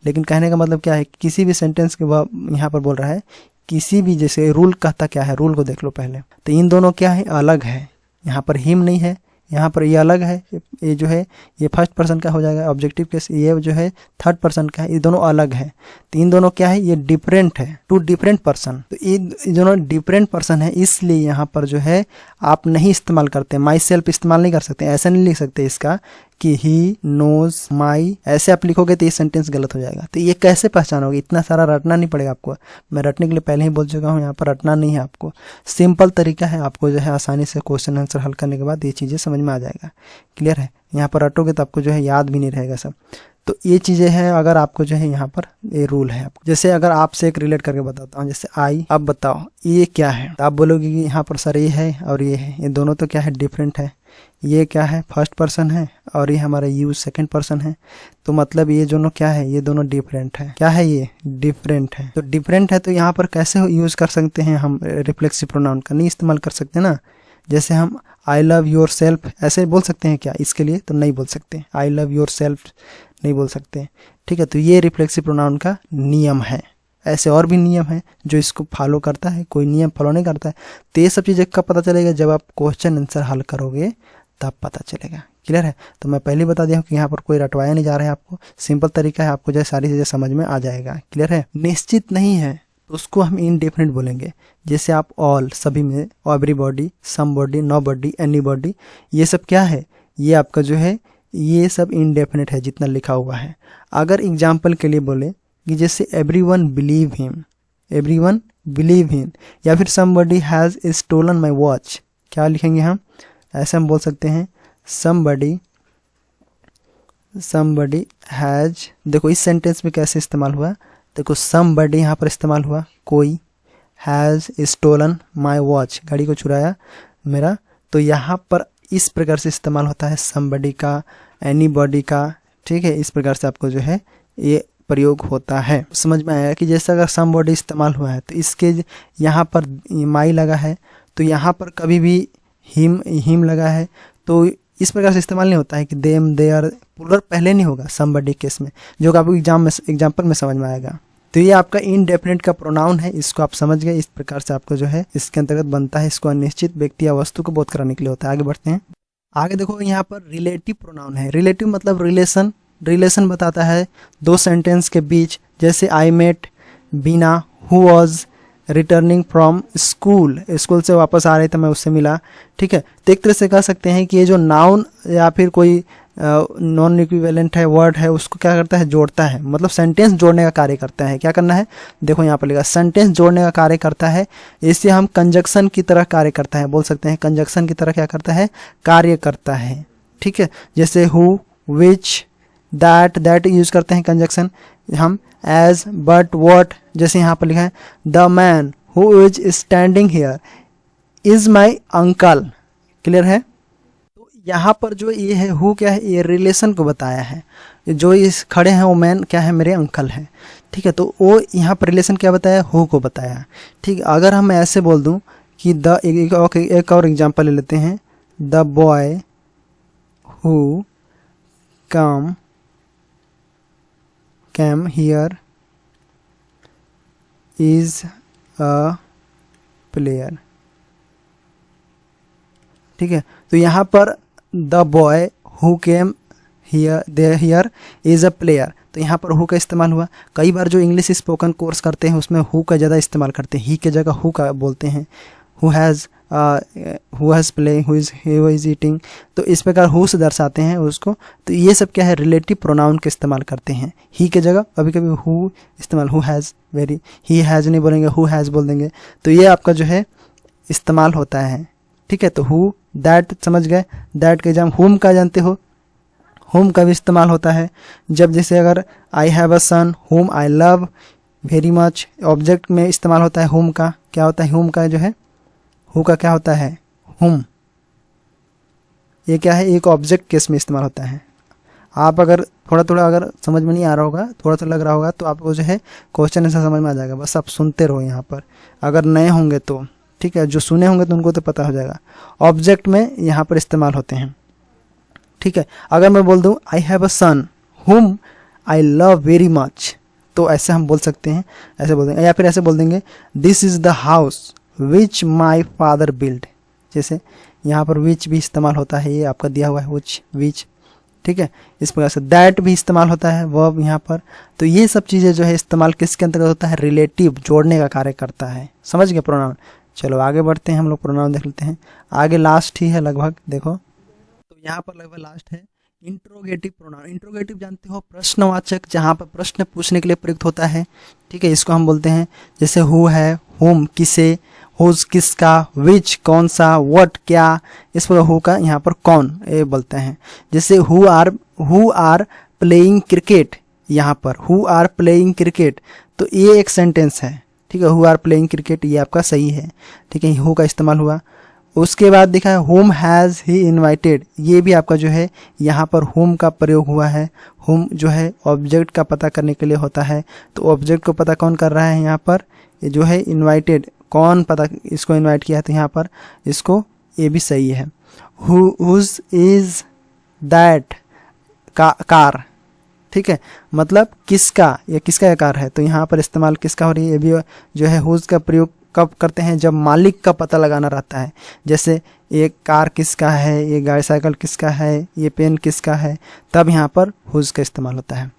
लेकिन कहने का मतलब क्या है, किसी भी सेंटेंस के वह यहाँ पर बोल रहा है, किसी भी, जैसे रूल कहता क्या है, रूल को देख लो पहले। तो इन दोनों क्या है, अलग है। यहाँ पर हिम नहीं है, यहाँ पर ये अलग है, ये जो है ये फर्स्ट पर्सन का हो जाएगा ऑब्जेक्टिव केस, ये जो है थर्ड पर्सन का है, ये दोनों अलग है। तो इन दोनों क्या है, ये डिफरेंट है, टू डिफरेंट पर्सन। तो ये दोनों डिफरेंट पर्सन है, इसलिए यहाँ पर जो है आप नहीं इस्तेमाल करते, माई सेल्फ इस्तेमाल नहीं कर सकते, ऐसा नहीं लिख सकते इसका कि ही नोज माई, ऐसे आप लिखोगे तो ये सेंटेंस गलत हो जाएगा। तो ये कैसे पहचानोगे, इतना सारा रटना नहीं पड़ेगा आपको, मैं रटने के लिए पहले ही बोल चुका हूँ, यहाँ पर रटना नहीं है आपको। सिंपल तरीका है, आपको जो है आसानी से क्वेश्चन आंसर हल करने के बाद ये चीज़ें समझ में आ जाएगा। क्लियर है, यहाँ पर रटोगे तो आपको जो है याद भी नहीं रहेगा सब। तो ये चीज़ें हैं, अगर आपको जो है यहाँ पर ये रूल है आपको। जैसे अगर आपसे एक रिलेट करके बताता हूँ, जैसे आई, अब बताओ ये क्या है, तो आप बोलोगे कि यहाँ पर सर ये है और ये है, ये दोनों तो क्या है, डिफरेंट है। ये क्या है, फर्स्ट पर्सन है, और ये हमारा यू सेकंड पर्सन है। तो मतलब ये दोनों क्या है, ये दोनों डिफरेंट है। क्या है, ये डिफरेंट है। तो डिफरेंट है, तो यहाँ पर कैसे यूज़ कर सकते हैं हम रिफ्लेक्सिव प्रोनाउन का, नहीं इस्तेमाल कर सकते ना। जैसे हम आई लव योर सेल्फ ऐसे बोल सकते हैं क्या, इसके लिए तो नहीं बोल सकते, आई लव योर सेल्फ नहीं बोल सकते, ठीक है। तो ये रिफ्लेक्सिव प्रोनाउन का नियम है। ऐसे और भी नियम है जो इसको फॉलो करता है, कोई नियम फॉलो नहीं करता है। तो ये सब चीज़ें कब पता चलेगा, जब आप क्वेश्चन आंसर हल करोगे तब पता चलेगा। क्लियर है, तो मैं पहले बता दिया हूँ कि यहाँ पर कोई रटवाया नहीं जा रहा है, आपको सिंपल तरीका है, आपको जो सारी चीज़ें समझ में आ जाएगा। क्लियर है, निश्चित नहीं है तो उसको हम इनडेफिनिट बोलेंगे। जैसे आप ऑल, सभी में, एवरीबॉडी, समबॉडी, नोबॉडी, एनीबॉडी, ये सब क्या है, ये आपका जो है ये सब इनडेफिनिट है जितना लिखा हुआ है। अगर एग्जाम्पल के लिए बोले कि जैसे everyone believe him, everyone believe him, या फिर somebody has stolen my watch, क्या लिखेंगे हम, ऐसे हम बोल सकते हैं somebody हैज। देखो इस सेंटेंस में कैसे इस्तेमाल हुआ, देखो somebody यहाँ पर इस्तेमाल हुआ, कोई, हैज़ स्टोलन माई वॉच, घड़ी को चुराया मेरा। तो यहाँ पर इस प्रकार से इस्तेमाल होता है somebody का, anybody का, ठीक है। इस प्रकार से आपको जो है ये प्रयोग होता है। समझ में आया कि जैसे अगर somebody इस्तेमाल हुआ है तो इसके यहाँ पर माई लगा है, तो यहाँ पर कभी भी हिम लगा है, तो इस प्रकार से इस्तेमाल नहीं होता है कि देम, देयर, प्लूरल पहले नहीं होगा somebody केस में, जो आपको एग्जाम्पल में समझ में आएगा। तो ये आपका इनडेफिनिट का प्रोनाउन है, इसको आप समझ गए। इस प्रकार से आपको जो है इसके अंतर्गत बनता है, इसको अनिश्चित व्यक्ति या वस्तु को बोध कराने के लिए होता है। आगे बढ़ते हैं। आगे देखो यहाँ पर रिलेटिव प्रोनाउन है। रिलेटिव मतलब रिलेशन बताता है दो सेंटेंस के बीच। जैसे I met Beena who was returning from school, school से वापस आ रहे थे, मैं उससे मिला। ठीक है, तो एक तरह से कह सकते हैं कि ये जो नाउन या फिर कोई नॉन इक्विवेलेंट है वर्ड है उसको क्या करता है, जोड़ता है, मतलब सेंटेंस जोड़ने का कार्य करता है। क्या करना है, देखो यहाँ पर लिखा सेंटेंस जोड़ने का कार्य करता है। इससे हम कंजक्शन की तरह कार्य करता है, बोल सकते हैं कंजक्शन की तरह क्या करता है, कार्य करता है। ठीक है, जैसे हु, विच, दैट यूज करते हैं कंजक्शन हम, एज, बट, व्हाट। जैसे यहाँ पर लिखा है the man who is standing here is my uncle. Clear है। तो यहाँ पर जो ये है हु क्या है, ये रिलेशन को बताया है। जो इस खड़े हैं वो मैन क्या है, मेरे अंकल हैं। ठीक है, तो वो यहाँ पर रिलेशन क्या बताया, हु को बताया। ठीक है, अगर हम ऐसे बोल दूँ कि एक और एग्जांपल ले लेते हैं, the boy who came here is a player। ठीक है, तो यहाँ पर the boy who came here is a player, तो यहाँ पर हु का इस्तेमाल हुआ। कई बार जो इंग्लिश स्पोकन कोर्स करते हैं उसमें हु का ज़्यादा इस्तेमाल करते हैं, ही के जगह हु का बोलते हैं। Who has play, who is eating, तो इस प्रकार हु से दर्शाते हैं उसको। तो ये सब क्या है, रिलेटिव प्रोनाउन के इस्तेमाल करते हैं। ही के जगह कभी कभी हु इस्तेमाल, हु हैज़, ही हैज़ नहीं बोलेंगे, हु हैज़ बोल देंगे। तो ये आपका जो है इस्तेमाल होता है। ठीक है, तो हु, दैट समझ गए, दैट के एग्जाम हुम का जानते हो, हुम का भी इस्तेमाल होता है। जब जैसे अगर आई हैव अ सन हुम I love very much, object में इस्तेमाल होता है हुम का। क्या होता है, हुम का जो है, हु का क्या होता है, हुम। ये क्या है, एक ऑब्जेक्ट केस में इस्तेमाल होता है। आप अगर थोड़ा अगर समझ में नहीं आ रहा होगा, थोड़ा लग रहा होगा, तो आपको जो है क्वेश्चन ऐसा समझ में आ जाएगा। बस आप सुनते रहो यहाँ पर, अगर नए होंगे तो। ठीक है, जो सुने होंगे तो उनको तो पता हो जाएगा। ऑब्जेक्ट में यहाँ पर इस्तेमाल होते हैं। ठीक है, अगर मैं बोल दूँ आई हैव अ सन हुम आई लव वेरी मच, तो ऐसे हम बोल सकते हैं, ऐसे बोल देंगे। या फिर ऐसे बोल देंगे this is the house which my father build. जैसे यहाँ पर विच भी इस्तेमाल होता है, ये आपका दिया हुआ है विच। ठीक है, इस प्रकार से दैट भी इस्तेमाल होता है वर्ब यहाँ पर। तो ये सब चीज़ें जो है इस्तेमाल किसके अंतर्गत होता है, रिलेटिव, जोड़ने का कार्य करता है। समझ गए प्रोनाउन। चलो आगे बढ़ते हैं, हम लोग प्रोनाउन देख लेते हैं। आगे लास्ट ही है लगभग, देखो तो यहाँ पर लगभग लास्ट है इंट्रोगेटिव प्रोनाउन। इंट्रोगेटिव जानते हो, प्रश्नवाचक, जहाँ पर प्रश्न पूछने के लिए प्रयुक्त होता है। ठीक है, इसको हम बोलते हैं जैसे हु है, हुम किसे, हुज किसका, विच कौन सा, व्हाट क्या। इस पर हु का यहाँ पर कौन ये बोलते हैं। जैसे हु आर प्लेइंग क्रिकेट, यहाँ पर हु आर प्लेइंग क्रिकेट, तो ये एक सेंटेंस है। ठीक है, हु आर प्लेइंग क्रिकेट, ये आपका सही है। ठीक है, हु का इस्तेमाल हुआ। उसके बाद दिखा है हुम हैज़ ही इनवाइटेड, ये भी आपका जो है यहाँ पर हुम का प्रयोग हुआ है। हुम जो है ऑब्जेक्ट का पता करने के लिए होता है, तो ऑब्जेक्ट को पता कौन कर रहा है यहाँ पर, ये जो है इनवाइटेड, कौन पता इसको इनवाइट किया है, तो यहाँ पर इसको, ये भी सही है। Whose is that car. ठीक है, मतलब किसका, ये किसका कार है, तो यहाँ पर इस्तेमाल किसका हो रही है। ये भी जो है हुज का प्रयोग कब करते हैं, जब मालिक का पता लगाना रहता है। जैसे ये कार किसका है, ये गाड़ी साइकिल किसका है, ये पेन किसका है, तब यहाँ पर हुज का इस्तेमाल होता है।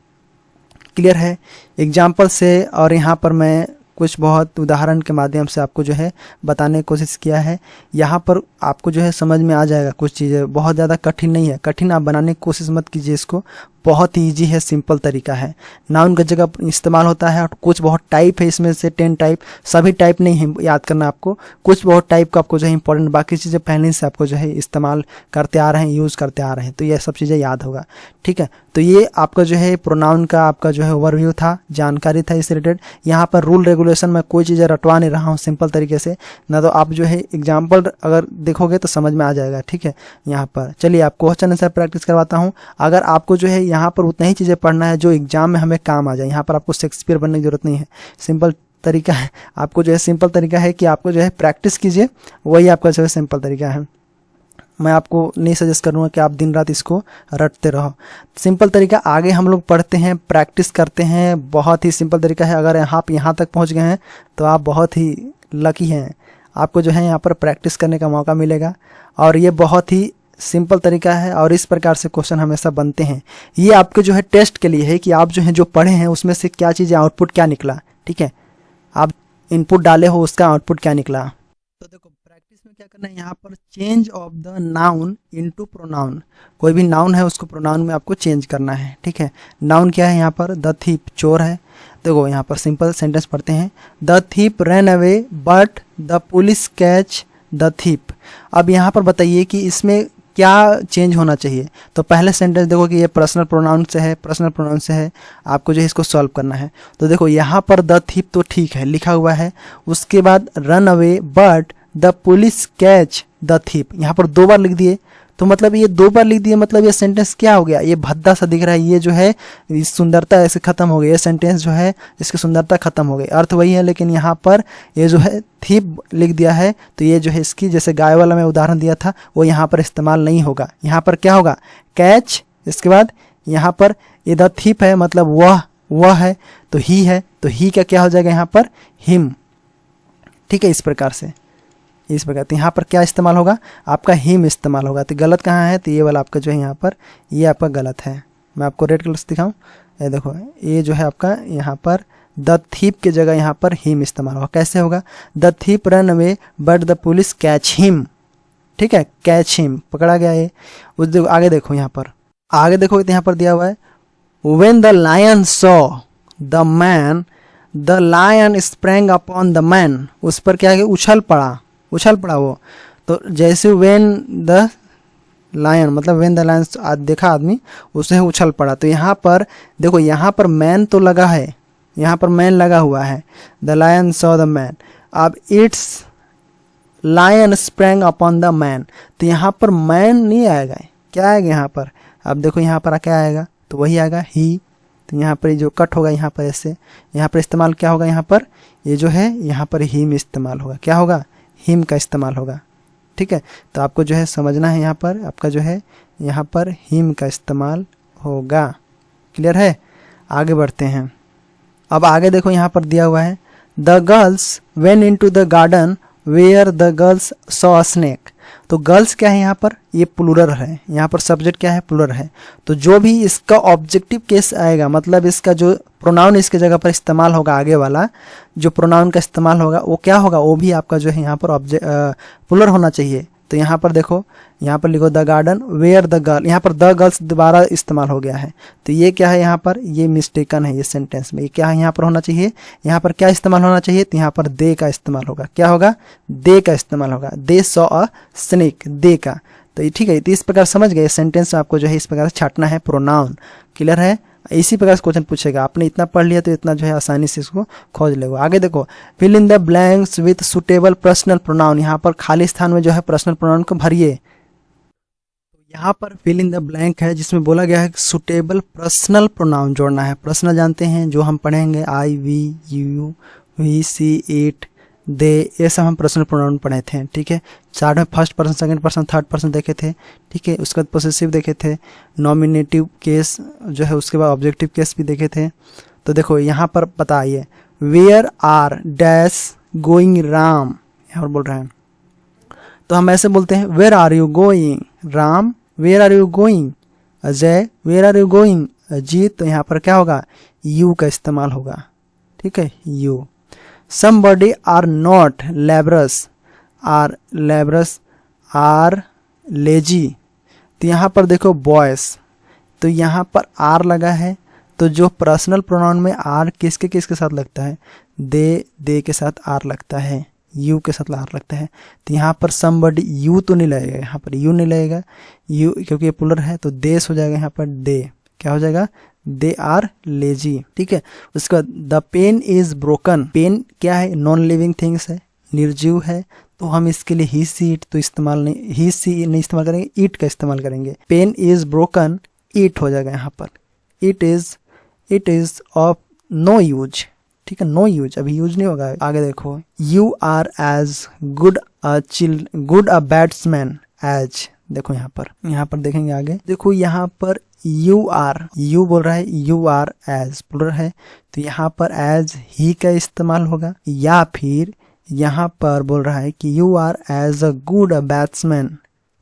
क्लियर है एग्जाम्पल से। और यहाँ पर मैं कुछ बहुत उदाहरण के माध्यम से आपको जो है बताने की कोशिश किया है। यहाँ पर आपको जो है समझ में आ जाएगा कुछ चीज़ें, बहुत ज़्यादा कठिन नहीं है। कठिन आप बनाने की कोशिश मत कीजिए, इसको बहुत ही ईजी है, सिंपल तरीका है। नाउन का जगह इस्तेमाल होता है, और कुछ बहुत टाइप है, इसमें से 10 टाइप, सभी टाइप नहीं है याद करना आपको, कुछ बहुत टाइप का आपको जो है इंपॉर्टेंट, बाकी चीज़ें पहले से आपको जो है इस्तेमाल करते आ रहे हैं, यूज़ करते आ रहे हैं, तो ये सब चीज़ें याद होगा। ठीक है, तो ये आपका जो है प्रोनाउन का आपका जो है ओवरव्यू था, जानकारी था इससे रिलेटेड। यहाँ पर रूल रेगुलेशन में कोई चीज़ें रटवा नहीं रहा हूँ, सिंपल तरीके से ना, तो आप जो है एग्जाम्पल अगर देखोगे तो समझ में आ जाएगा। ठीक है, यहाँ पर चलिए आप क्वेश्चन आंसर प्रैक्टिस करवाता हूँ। अगर आपको जो है यहाँ पर उतना ही चीज़ें पढ़ना है जो एग्जाम में हमें काम आ जाए, यहाँ पर आपको शेक्सपियर बनने की जरूरत नहीं है। सिंपल तरीका है, आपको जो है सिंपल तरीका है कि आपको जो है प्रैक्टिस कीजिए, वही आपका जो है सिंपल तरीका है। मैं आपको नहीं सजेस्ट करूँगा कि आप दिन रात इसको रटते रहो। सिंपल तरीका आगे हम लोग पढ़ते हैं, प्रैक्टिस करते हैं, बहुत ही सिंपल तरीका है। अगर आप यहाँ तक पहुँच गए हैं तो आप बहुत ही लकी हैं, आपको जो है यहाँ पर प्रैक्टिस करने का मौका मिलेगा। और ये बहुत ही सिंपल तरीका है, और इस प्रकार से क्वेश्चन हमेशा बनते हैं। ये आपके जो है टेस्ट के लिए है कि आप जो है जो पढ़े हैं उसमें से क्या चीज़ें आउटपुट क्या निकला। ठीक है, आप इनपुट डाले हो उसका आउटपुट क्या निकला। तो देखो प्रैक्टिस में क्या करना है, यहाँ पर change of the noun into pronoun. कोई भी नाउन है उसको प्रोनाउन में आपको चेंज करना है, ठीक है। नाउन क्या है यहाँ पर, द थीप, चोर है। देखो यहाँ पर सिंपल सेंटेंस पढ़ते हैं, the thief run away but the police catch the thief. अब यहाँ पर बताइए कि इसमें क्या चेंज होना चाहिए। तो पहले सेंटेंस देखो कि ये पर्सनल प्रोनाउन से है, पर्सनल प्रोनाउन से है, आपको जो है इसको सॉल्व करना है। तो देखो यहाँ पर द थीप तो ठीक है लिखा हुआ है, उसके बाद run away but the police catch the thief, यहाँ पर 2 बार लिख दिए। तो मतलब ये 2 बार लिख दिए, मतलब ये सेंटेंस क्या हो गया, ये भद्दा सा दिख रहा है, ये जो है सुंदरता ऐसे खत्म हो गई, ये सेंटेंस जो है इसकी सुंदरता खत्म हो गई। अर्थ वही है लेकिन यहाँ पर ये जो है थीप लिख दिया है, तो ये जो है इसकी जैसे गाय वाला मैं उदाहरण दिया था वो यहाँ पर इस्तेमाल नहीं होगा। यहाँ पर क्या होगा, कैच, इसके बाद यहाँ पर ये द थीप है मतलब वह है, तो ही है, तो ही का क्या हो जाएगा यहाँ पर, हिम, ठीक है। इस प्रकार से, इस प्रकार तो यहाँ पर क्या इस्तेमाल होगा, आपका हिम इस्तेमाल होगा। तो गलत कहाँ है, तो ये वाला आपका जो है यहाँ पर ये आपका गलत है। मैं आपको रेड कलर से दिखाऊं, ये देखो ये जो है आपका यहाँ पर द थीप के जगह यहाँ पर हिम इस्तेमाल होगा। कैसे होगा, the thief run away but the police catch him, ठीक है, कैच हिम, पकड़ा गया है। उस आगे देखो यहाँ पर, आगे देखो तो यहाँ पर दिया हुआ है, when the lion saw the man the lion sprang upon the man, उस पर क्या है, उछल पड़ा वो। तो जैसे व्हेन द लायन मतलब व्हेन द लायन देखा आदमी, उसे उछल पड़ा। तो यहाँ पर देखो, यहाँ पर मैन तो लगा है, यहाँ पर मैन लगा हुआ है, the lion saw the man. अब it's lion sprang upon the man, तो यहाँ पर मैन नहीं आएगा, क्या आएगा यहाँ पर, अब देखो यहाँ पर क्या आएगा, तो वही आएगा ही। तो यहाँ पर जो कट होगा यहाँ पर ऐसे, यहाँ पर इस्तेमाल क्या होगा, यहाँ पर ये जो है यहाँ पर हिम इस्तेमाल होगा, क्या होगा, हिम का इस्तेमाल होगा, ठीक है। तो आपको जो है समझना है, यहाँ पर आपका जो है यहाँ पर हिम का इस्तेमाल होगा, क्लियर है। आगे बढ़ते हैं। अब आगे देखो यहाँ पर दिया हुआ है, the girls went into the garden where the girls saw a snake. तो गर्ल्स क्या है यहाँ पर, ये प्लूरल है, यहाँ पर सब्जेक्ट क्या है, प्लूरल है। तो जो भी इसका ऑब्जेक्टिव केस आएगा, मतलब इसका जो प्रोनाउन इसके जगह पर इस्तेमाल होगा, आगे वाला जो प्रोनाउन का इस्तेमाल होगा वो क्या होगा, वो भी आपका जो है यहाँ पर प्लूरल होना चाहिए। तो यहाँ पर देखो, यहाँ पर लिखो the garden where the girl, यहाँ पर द गर्ल्स दोबारा इस्तेमाल हो गया है। तो ये क्या है यहाँ पर, ये मिस्टेकन है, ये सेंटेंस में ये क्या है यहाँ पर होना चाहिए, यहाँ पर क्या इस्तेमाल होना चाहिए, तो यहाँ पर दे का इस्तेमाल होगा, क्या होगा, दे का इस्तेमाल होगा, दे सॉ अ स्नेक, दे का। तो ये ठीक है, तो इस प्रकार समझ गए, सेंटेंस में आपको जो है इस प्रकार से छाटना है प्रोनाउन, क्लियर है। इसी प्रकार से क्वेश्चन पूछेगा, आपने इतना पढ़ लिया तो इतना जो है आसानी से इसको खोज लेगा। आगे देखो, fill in the blanks with suitable personal pronoun, यहाँ पर खाली स्थान में जो है पर्सनल प्रोनाउन को भरिए। यहाँ पर फिल इन द ब्लैंक है जिसमें बोला गया है सुटेबल पर्सनल प्रोनाउन जोड़ना है। पर्सनल जानते हैं जो हम पढ़ेंगे, I, we, you, we, she, it, they, ये सब हम पर्सनल प्रोनाउन पढ़े थे, ठीक है। चार्ट में first person, second person, third person देखे थे, ठीक है। उसके बाद पोसेसिव देखे थे, नॉमिनेटिव केस जो है, उसके बाद ऑब्जेक्टिव केस भी देखे थे। तो देखो यहाँ पर बताइए, where are dash going Ram, यहाँ पर बोल रहे हैं, तो हम ऐसे बोलते हैं, where are you going Ram, where are you going Ajay, where are you going Ajit. तो यहाँ पर क्या होगा, यू का इस्तेमाल होगा, ठीक है, you. somebody are not laborers, are lazy। तो यहाँ पर देखो बॉयस, तो यहाँ पर आर लगा है, तो जो पर्सनल प्रोनाउन में आर किसके किसके साथ लगता है, दे के साथ आर लगता है, यू के साथ आर लगता है। तो यहाँ पर somebody यू तो नहीं लगेगा, यहाँ पर यू नहीं लगेगा, यू क्योंकि ये प्लूरल है, तो देश हो जाएगा, यहाँ पर दे क्या हो जाएगा, दे आर लेजी, ठीक है। उसके बाद the pen is broken, pen क्या है, नॉन लिविंग थिंग्स है, निर्जीव है, तो हम इसके लिए ही सी इट तो इस्तेमाल नहीं, ही सी नहीं इस्तेमाल करेंगे, ईट का इस्तेमाल करेंगे। पेन इज ब्रोकन, ईट हो जाएगा यहाँ पर, it is of no use, ठीक है, नो यूज, अभी यूज नहीं होगा। आगे देखो, you are as good a batsman as, देखो यहाँ पर देखेंगे आगे, देखो यहाँ पर यू आर, यू बोल रहा है, यू आर एज प्लूरल है, तो यहाँ पर एज ही का इस्तेमाल होगा, या फिर यहाँ पर बोल रहा है कि you are as a good batsman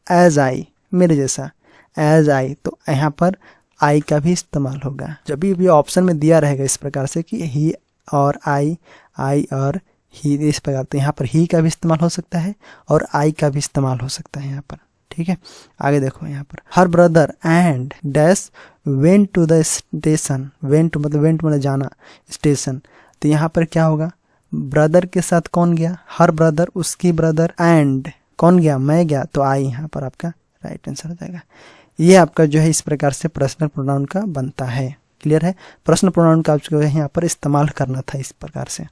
as I, मेरे जैसा, एज आई, तो यहाँ पर आई का भी इस्तेमाल होगा। जब भी ऑप्शन में दिया रहेगा इस प्रकार से कि ही और आई और ही इस प्रकार। तो यहाँ पर ही का भी इस्तेमाल हो सकता है और आई का भी इस्तेमाल हो सकता है यहाँ पर, ठीक है। आगे देखो यहाँ पर her brother and dash went to the station, went मतलब जाना, स्टेशन। तो यहाँ पर क्या होगा, ब्रदर के साथ कौन गया, हर ब्रदर, उसकी ब्रदर, एंड कौन गया, मैं गया, तो आई यहाँ पर आपका राइट आंसर हो जाएगा। ये आपका जो है इस प्रकार से पर्सनल प्रोनाउन का बनता है। क्लियर है, पर्सनल प्रोनाउन का आपको यहाँ पर इस्तेमाल करना था इस प्रकार से,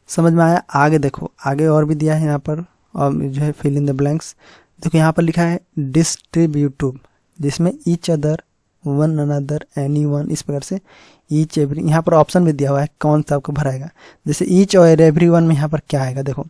समझ में आया। आगे देखो, आगे और भी दिया है यहाँ पर, और जो है फिल इन द ब्लैंक्स। देखो यहाँ पर लिखा है डिस्ट्रीब्यूटिव, जिसमें each other, one another, any one, इस प्रकार से ईच एवरी। यहाँ पर ऑप्शन भी दिया हुआ है कौन सा आपको भराएगा। जैसे ईच और एवरी वन में यहाँ पर क्या आएगा, देखो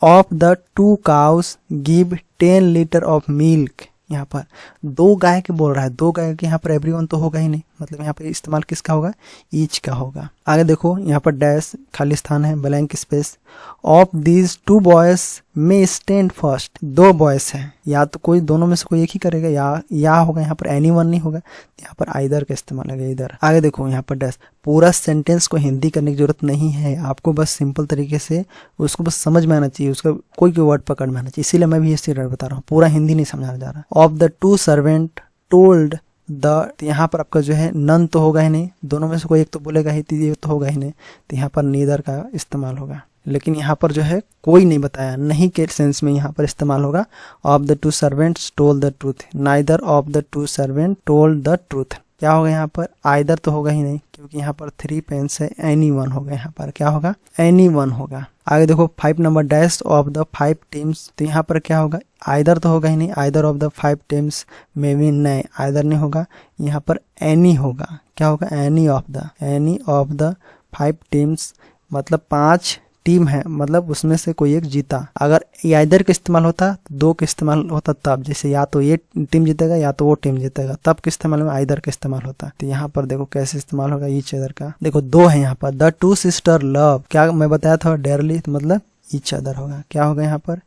of the 2 cows give 10 litre of milk. यहाँ पर 2 गाय के बोल रहा है, 2 गाय के, यहाँ पर एवरीवन तो होगा ही नहीं, मतलब यहाँ पर इस्तेमाल किसका होगा, ईच का होगा। आगे देखो यहाँ पर डैश खाली स्थान है, blank space. Of these 2 boys में स्टैंड फर्स्ट, 2 बॉयज हैं, या तो कोई दोनों में से कोई एक ही करेगा, या होगा, यहाँ पर एनीवन नहीं होगा, यहाँ पर आइदर का इस्तेमाल है, इधर। आगे देखो यहाँ पर डैश, पूरा सेंटेंस को हिंदी करने की जरूरत नहीं है, आपको बस सिंपल तरीके से उसको बस समझ में आना चाहिए, उसका कोई वर्ड पकड़ में आना चाहिए, इसीलिए मैं भी इसी बता रहा हूँ, पूरा हिंदी नहीं समझाना जा रहा। Of the 2 servant told the, यहाँ पर आपका जो है नन तो होगा ही नहीं, दोनों में से कोई एक तो बोलेगा ही, ये तो होगा ही नहीं, तो यहाँ पर नीदर का इस्तेमाल होगा। लेकिन यहाँ पर जो है कोई नहीं बताया, नहीं के सेंस में यहाँ पर इस्तेमाल होगा। Of the 2 servants told the truth, neither of the 2 servant told the truth. क्या होगा यहाँ पर, आइदर तो होगा ही नहीं, क्योंकि यहाँ पर 3 पेन्स है, एनी वन होगा, यहाँ पर क्या होगा, एनी वन होगा। आगे देखो 5 number dash of the 5 teams, तो यहाँ पर क्या होगा, आइदर तो होगा ही नहीं, आइदर ऑफ द 5 टीम्स में विन, नहीं आइदर नहीं होगा, यहाँ पर एनी होगा, क्या होगा, एनी ऑफ द 5 टीम्स, मतलब 5 टीम है, मतलब उसमें से कोई एक जीता। अगर आइदर का इस्तेमाल होता, 2 का इस्तेमाल होता तब, जैसे या तो ये टीम जीतेगा या तो वो टीम जीतेगा, तब के इस्तेमाल में आइदर का इस्तेमाल होता। तो यहाँ पर देखो कैसे इस्तेमाल होगा ईच अदर का। देखो 2 है यहाँ पर, द 2 सिस्टर लव, क्या मैं बताया था, डेयरली, तो मतलब ईच अदर होगा, क्या होगा यहाँ पर,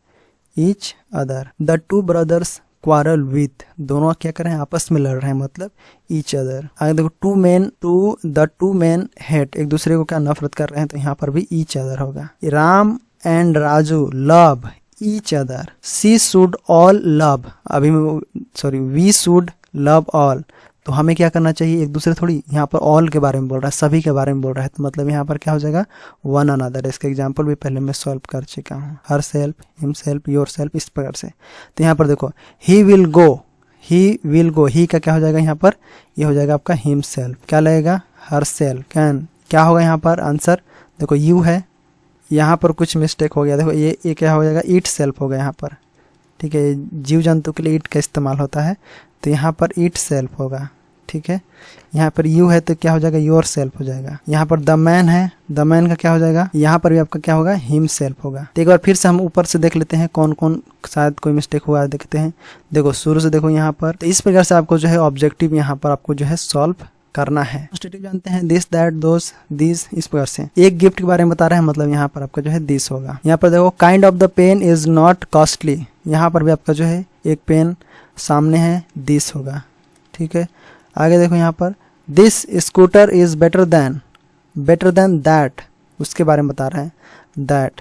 each other. The 2 brothers quarrel with, दोनों क्या कर रहे हैं, आपस में लड़ रहे हैं, मतलब ईच अदर। आगे देखो द टू मैन हेट, एक दूसरे को क्या नफरत कर रहे हैं, तो यहाँ पर भी ईच अदर होगा। Ram and Raju love each other, we should love all, तो हमें क्या करना चाहिए, एक दूसरे थोड़ी, यहाँ पर ऑल के बारे में बोल रहा है, सभी के बारे में बोल रहा है, तो मतलब यहाँ पर क्या हो जाएगा, वन अनदर। इसका एग्जांपल भी पहले मैं सॉल्व कर चुका हूँ, her self, him self, your self, इस प्रकार से। तो यहाँ पर देखो ही विल गो, ही का क्या हो जाएगा यहाँ पर, ये हो जाएगा आपका हिम सेल्फ, क्या लगेगा, हर सेल्फ। कैन क्या होगा यहाँ पर आंसर, देखो यू है, यहाँ पर कुछ मिस्टेक हो गया, देखो ये क्या हो जाएगा, ईट सेल्फ होगा यहाँ पर, ठीक है, जीव जंतु के लिए ईट का इस्तेमाल होता है, तो यहाँ पर ईट सेल्फ होगा, ठीक है। यहाँ पर यू है तो क्या हो जाएगा, योर सेल्फ हो जाएगा। यहाँ पर द मैन है, द मैन का क्या हो जाएगा, यहाँ पर भी आपका क्या होगा, हिम सेल्फ होगा। तो एक बार फिर से हम ऊपर से देख लेते हैं कौन कौन, शायद कोई मिस्टेक हुआ है, देखते हैं। देखो शुरू से देखो यहाँ पर, तो इस प्रकार से आपको जो है ऑब्जेक्टिव यहाँ पर आपको जो है सॉल्व करना है। ऑब्जेक्टिव जानते हैं, दिस दैट दोस दिस, इस प्रकार से। एक गिफ्ट के बारे में बता रहे हैं, मतलब यहाँ पर आपका जो है दिस होगा। यहाँ पर देखो kind of the pen is not costly, यहाँ पर भी आपका जो है एक पेन सामने है, दिस होगा, ठीक है। आगे देखो यहाँ पर this scooter is better than that, उसके बारे में बता रहे हैं, that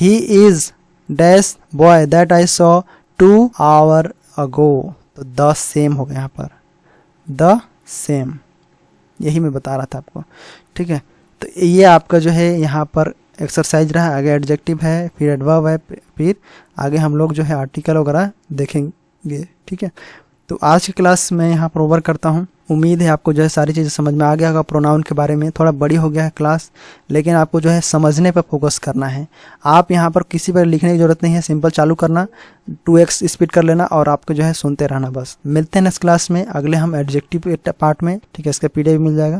he is dash boy that I saw 2 hours अगो, तो द सेम हो गया यहाँ पर, द सेम, यही मैं बता रहा था आपको, ठीक है। तो ये आपका जो है यहाँ पर एक्सरसाइज रहा। आगे एडजेक्टिव है, फिर एडवर्ब है, फिर आगे हम लोग जो है आर्टिकल वगैरह देखेंगे, ठीक है। तो आज की क्लास मैं यहाँ पर ओवर करता हूँ। उम्मीद है आपको जो है सारी चीज़ें समझ में आ गया होगा। प्रोनाउन के बारे में थोड़ा बड़ी हो गया है क्लास, लेकिन आपको जो है समझने पर फोकस करना है। आप यहाँ पर किसी पर लिखने की जरूरत नहीं है, सिंपल चालू करना, 2x स्पीड कर लेना और आपको जो है सुनते रहना बस। मिलते हैं नेक्स्ट क्लास में, अगले हम एडजेक्टिव पार्ट में, ठीक है। इसका PDF मिल जाएगा।